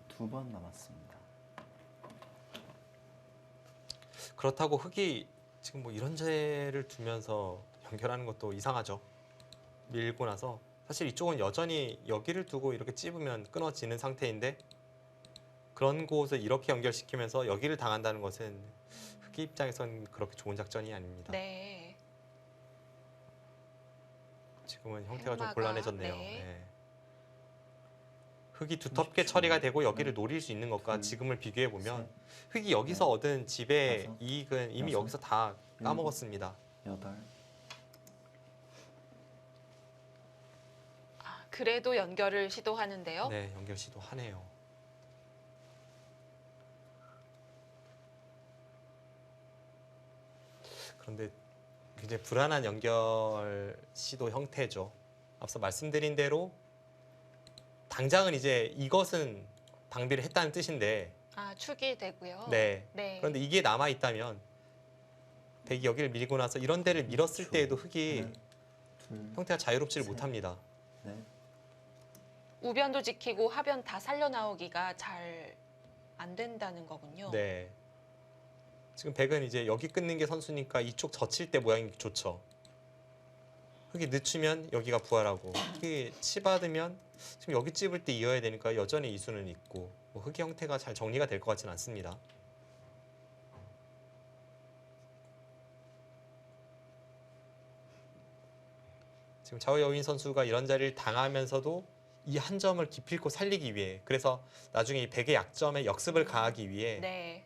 2번 남았습니다. 그렇다고 흙이 지금 뭐 이런 재를 두면서 연결하는 것도 이상하죠. 밀고 나서 사실 이쪽은 여전히 여기를 두고 이렇게 찝으면 끊어지는 상태인데 그런 곳을 이렇게 연결시키면서 여기를 당한다는 것은 흙의 입장에선 그렇게 좋은 작전이 아닙니다. 네. 지금은 형태가 좀 헬마가, 곤란해졌네요. 네. 네. 흙이 두텁게 30초. 처리가 되고 여기를 하나, 노릴 수 있는 것과 둘, 지금을 비교해 보면 셋, 흙이 여기서 넷, 얻은 집의 다섯, 이익은 이미 여섯, 여기서 다 까먹었습니다. 여덟. 그래도 연결을 시도하는데요. 네, 연결 시도하네요. 그런데 굉장히 불안한 연결 시도 형태죠. 앞서 말씀드린 대로 당장은 이제 이것은 방비를 했다는 뜻인데 축이 되고요. 네. 네. 그런데 이게 남아 있다면 백이 여기를 밀고 나서 이런 데를 밀었을 30초. 때에도 흙이 하나, 둘, 형태가 자유롭지를 셋. 못합니다. 넷, 우변도 지키고 하변 다 살려 나오기가 잘 안 된다는 거군요. 네. 지금 백은 이제 여기 끊는 게 선수니까 이쪽 젖힐 때 모양이 좋죠. 흙이 늦추면 여기가 부활하고 흙이 치받으면 지금 여기 찝을 때 이어야 되니까 여전히 이수는 있고 뭐 흙의 형태가 잘 정리가 될 것 같지는 않습니다. 지금 자오여인 선수가 이런 자리를 당하면서도 이 한 점을 기필코 살리기 위해 그래서 나중에 이 백의 약점에 역습을 가하기 위해 네.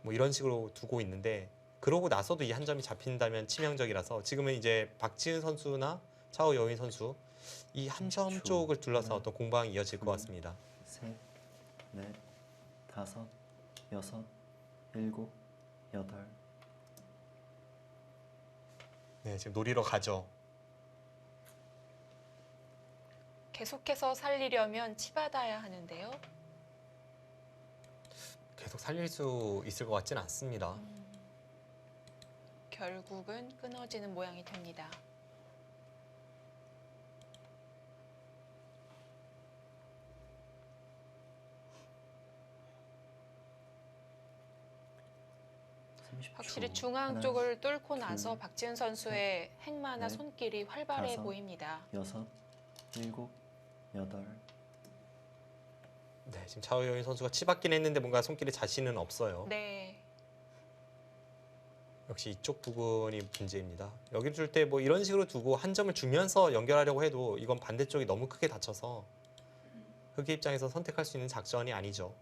뭐 이런 식으로 두고 있는데 그러고 나서도 이 한 점이 잡힌다면 치명적이라서 지금은 이제 박지은 선수나 차오여인 선수 이 한 점 30초. 쪽을 둘러서 하나, 어떤 공방이 이어질 것 둘, 같습니다. 셋, 넷, 다섯, 여섯, 일곱, 여덟. 네, 지금 노리러 가죠. 계속해서 살리려면 치받아야 하는데요. 계속 살릴 수 있을 것 같지는 않습니다. 결국은 끊어지는 모양이 됩니다. 확실히 중앙 하나, 쪽을 뚫고 나서 둘, 박지은 선수의 행마나 넷, 손길이 활발해 다섯. 보입니다. 여섯, 일곱, 여덟. 네, 지금 차오여인 선수가 치받긴 했는데 뭔가 손길에 자신은 없어요. 네. 역시 이쪽 부분이 문제입니다. 여기 둘 때 뭐 이런 식으로 두고 한 점을 주면서 연결하려고 해도 이건 반대쪽이 너무 크게 다쳐서 흑의 입장에서 선택할 수 있는 작전이 아니죠.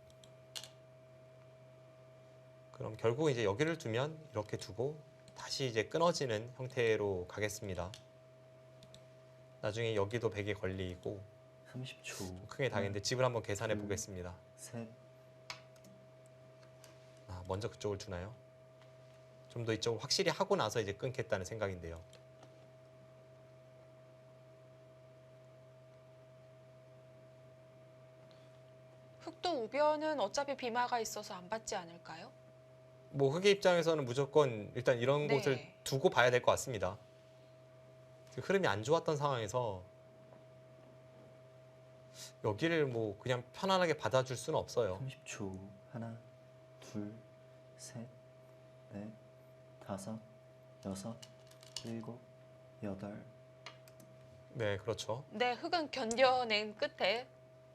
그럼 결국 이제 여기를 두면 이렇게 두고 다시 이제 끊어지는 형태로 가겠습니다. 나중에 여기도 백에 걸리고 30초. 크게 당했는데 집을 한번 계산해 둘, 보겠습니다. 셋, 먼저 그쪽을 두나요? 좀 더 이쪽을 확실히 하고 나서 이제 끊겠다는 생각인데요. 흑도 우변은 어차피 비마가 있어서 안 받지 않을까요? 뭐 흑의 입장에서는 무조건 일단 이런 네. 곳을 두고 봐야 될 것 같습니다. 지금 흐름이 안 좋았던 상황에서 여기를 뭐 그냥 편안하게 받아줄 수는 없어요. 30초. 하나, 둘, 셋, 넷, 다섯, 여섯, 일곱, 여덟. 네, 그렇죠. 네, 흑은 견뎌낸 끝에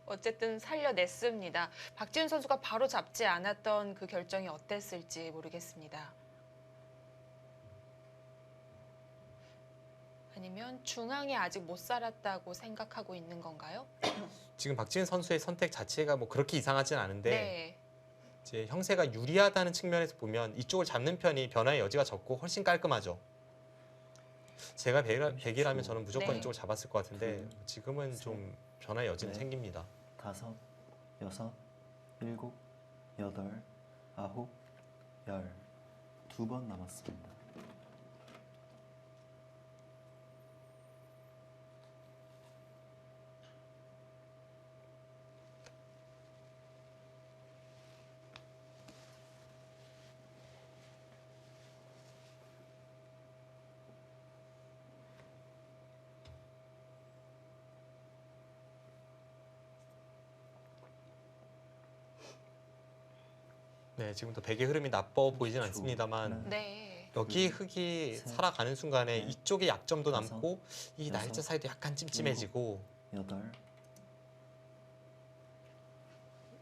어쨌든 살려냈습니다. 박지훈 선수가 바로 잡지 않았던 그 결정이 어땠을지 모르겠습니다. 아니면 중앙이 아직 못 살았다고 생각하고 있는 건가요? 지금 박지은 선수의 선택 자체가 뭐 그렇게 이상하진 않은데 네. 이제 형세가 유리하다는 측면에서 보면 이쪽을 잡는 편이 변화의 여지가 적고 훨씬 깔끔하죠. 제가 100이라면 저는 무조건 네. 이쪽을 잡았을 것 같은데 지금은 좀 변화의 여지는 네. 생깁니다. 다섯, 여섯, 일곱, 여덟, 아홉, 열. 2번 남았습니다. 네, 지금도 백의 흐름이 나빠 보이진 그렇죠. 않습니다만 네. 여기 흑이 셋, 살아가는 순간에 넷, 이쪽에 약점도 다섯, 남고 이 여섯, 날짜 사이도 약간 찜찜해지고 여덟,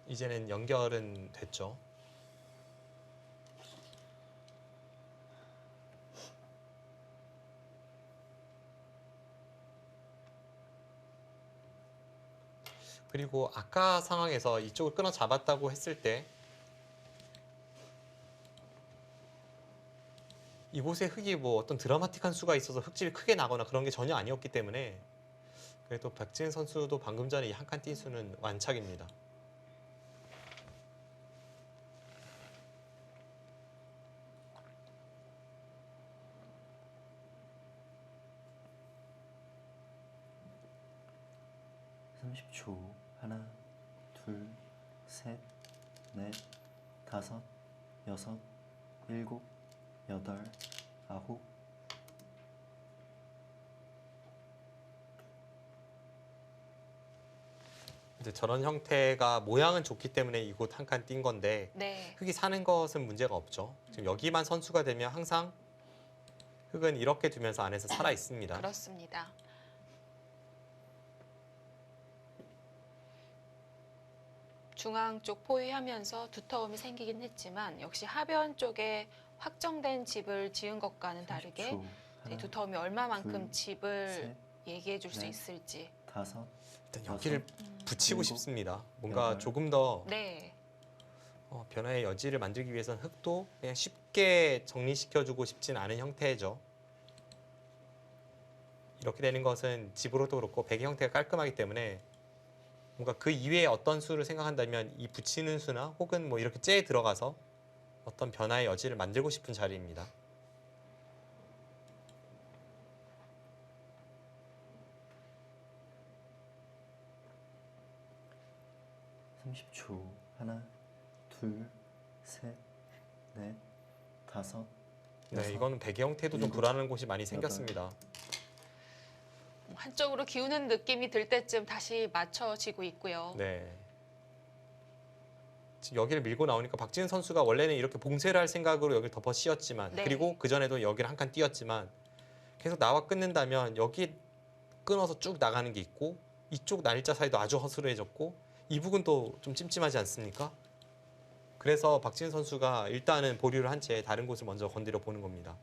이제는 연결은 됐죠. 그리고 아까 상황에서 이쪽을 끊어 잡았다고 했을 때 이곳에 흑이 뭐 어떤 드라마틱한 수가 있어서 흑집이 크게 나거나 그런 게 전혀 아니었기 때문에 그래도 박지은 선수도 방금 전에 이 한 칸 뛴 수는 완착입니다. 초 하나, 둘, 셋, 넷, 다섯, 여섯, 일곱, 여덟, 아홉. 이제 저런 형태가 모양은 좋기 때문에 이곳 한 칸 뛴 건데 네. 흑이 사는 것은 문제가 없죠. 지금 여기만 선수가 되면 항상 흑은 이렇게 두면서 안에서 살아 있습니다. 그렇습니다. 중앙 쪽 포위하면서 두터움이 생기긴 했지만 역시 하변 쪽에 확정된 집을 지은 것과는 다르게 30초. 이 하나, 두터움이 얼마만큼 둘, 집을 셋, 얘기해 줄 수 넷. 있을지. 다섯, 일단 여기를 붙이고 일곱, 싶습니다. 뭔가 여덟. 조금 더 네. 변화의 여지를 만들기 위해서는 흑도 그냥 쉽게 정리시켜주고 싶진 않은 형태죠. 이렇게 되는 것은 집으로도 그렇고 백의 형태가 깔끔하기 때문에 뭔가 그 이외에 어떤 수를 생각한다면 이 붙이는 수나 혹은 뭐 이렇게 째에 들어가서 어떤 변화의 여지를 만들고 싶은 자리입니다. 초 하나, 둘, 셋, 넷, 다섯, 네, 여섯, 이거는 백의 형태도 좀 일곱, 불안한 곳이 많이 생겼습니다. 한쪽으로 기우는 느낌이 들 때쯤 다시 맞춰지고 있고요. 네. 지금 여기를 밀고 나오니까 박지은 선수가 원래는 이렇게 봉쇄를 할 생각으로 여기를 덮어 씌웠지만 네. 그리고 그전에도 여기를 한 칸 띄었지만 계속 나와 끊는다면 여기 끊어서 쭉 나가는 게 있고 이쪽 날짜 사이도 아주 허술해졌고 이 부분도 좀 찜찜하지 않습니까? 그래서 박지은 선수가 일단은 보류를 한 채 다른 곳을 먼저 건드려 보는 겁니다.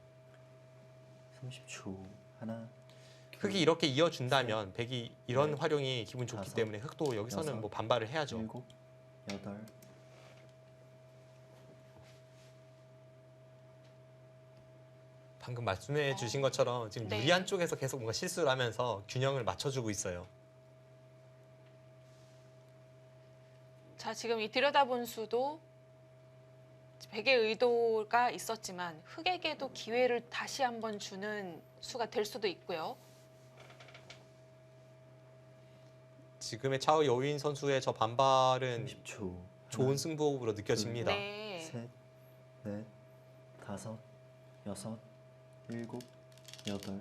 30초 하나, 흑이 이렇게 이어준다면 백이 이런 넷, 활용이 기분 좋기 다섯, 때문에 흑도 여기서는 여섯, 뭐 반발을 해야죠. 일곱, 여덟. 방금 말씀해 주신 것처럼 지금 네. 유리한 쪽에서 계속 뭔가 실수를 하면서 균형을 맞춰주고 있어요. 자, 지금 이 들여다본 수도 백의 의도가 있었지만 흑에게도 기회를 다시 한번 주는 수가 될 수도 있고요. 지금의 차오 여윈 선수의 저 반발은 30초. 좋은 승부로 느껴집니다. 네. 셋, 넷, 다섯, 여섯, 일곱, 여덟.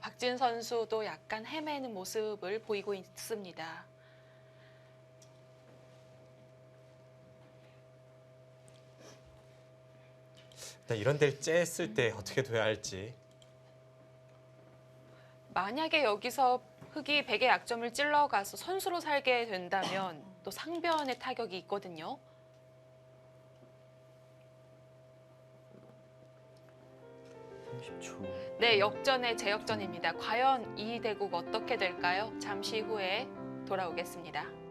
박진 선수도 약간 헤매는 모습을 보이고 있습니다. 이런 데를 쬐었을 때 어떻게 돼야 할지. 만약에 여기서 흑이 백의 약점을 찔러가서 선수로 살게 된다면 또 상변의 타격이 있거든요. 30초. 네, 역전의 재역전입니다. 과연 이 대국 어떻게 될까요? 잠시 후에 돌아오겠습니다.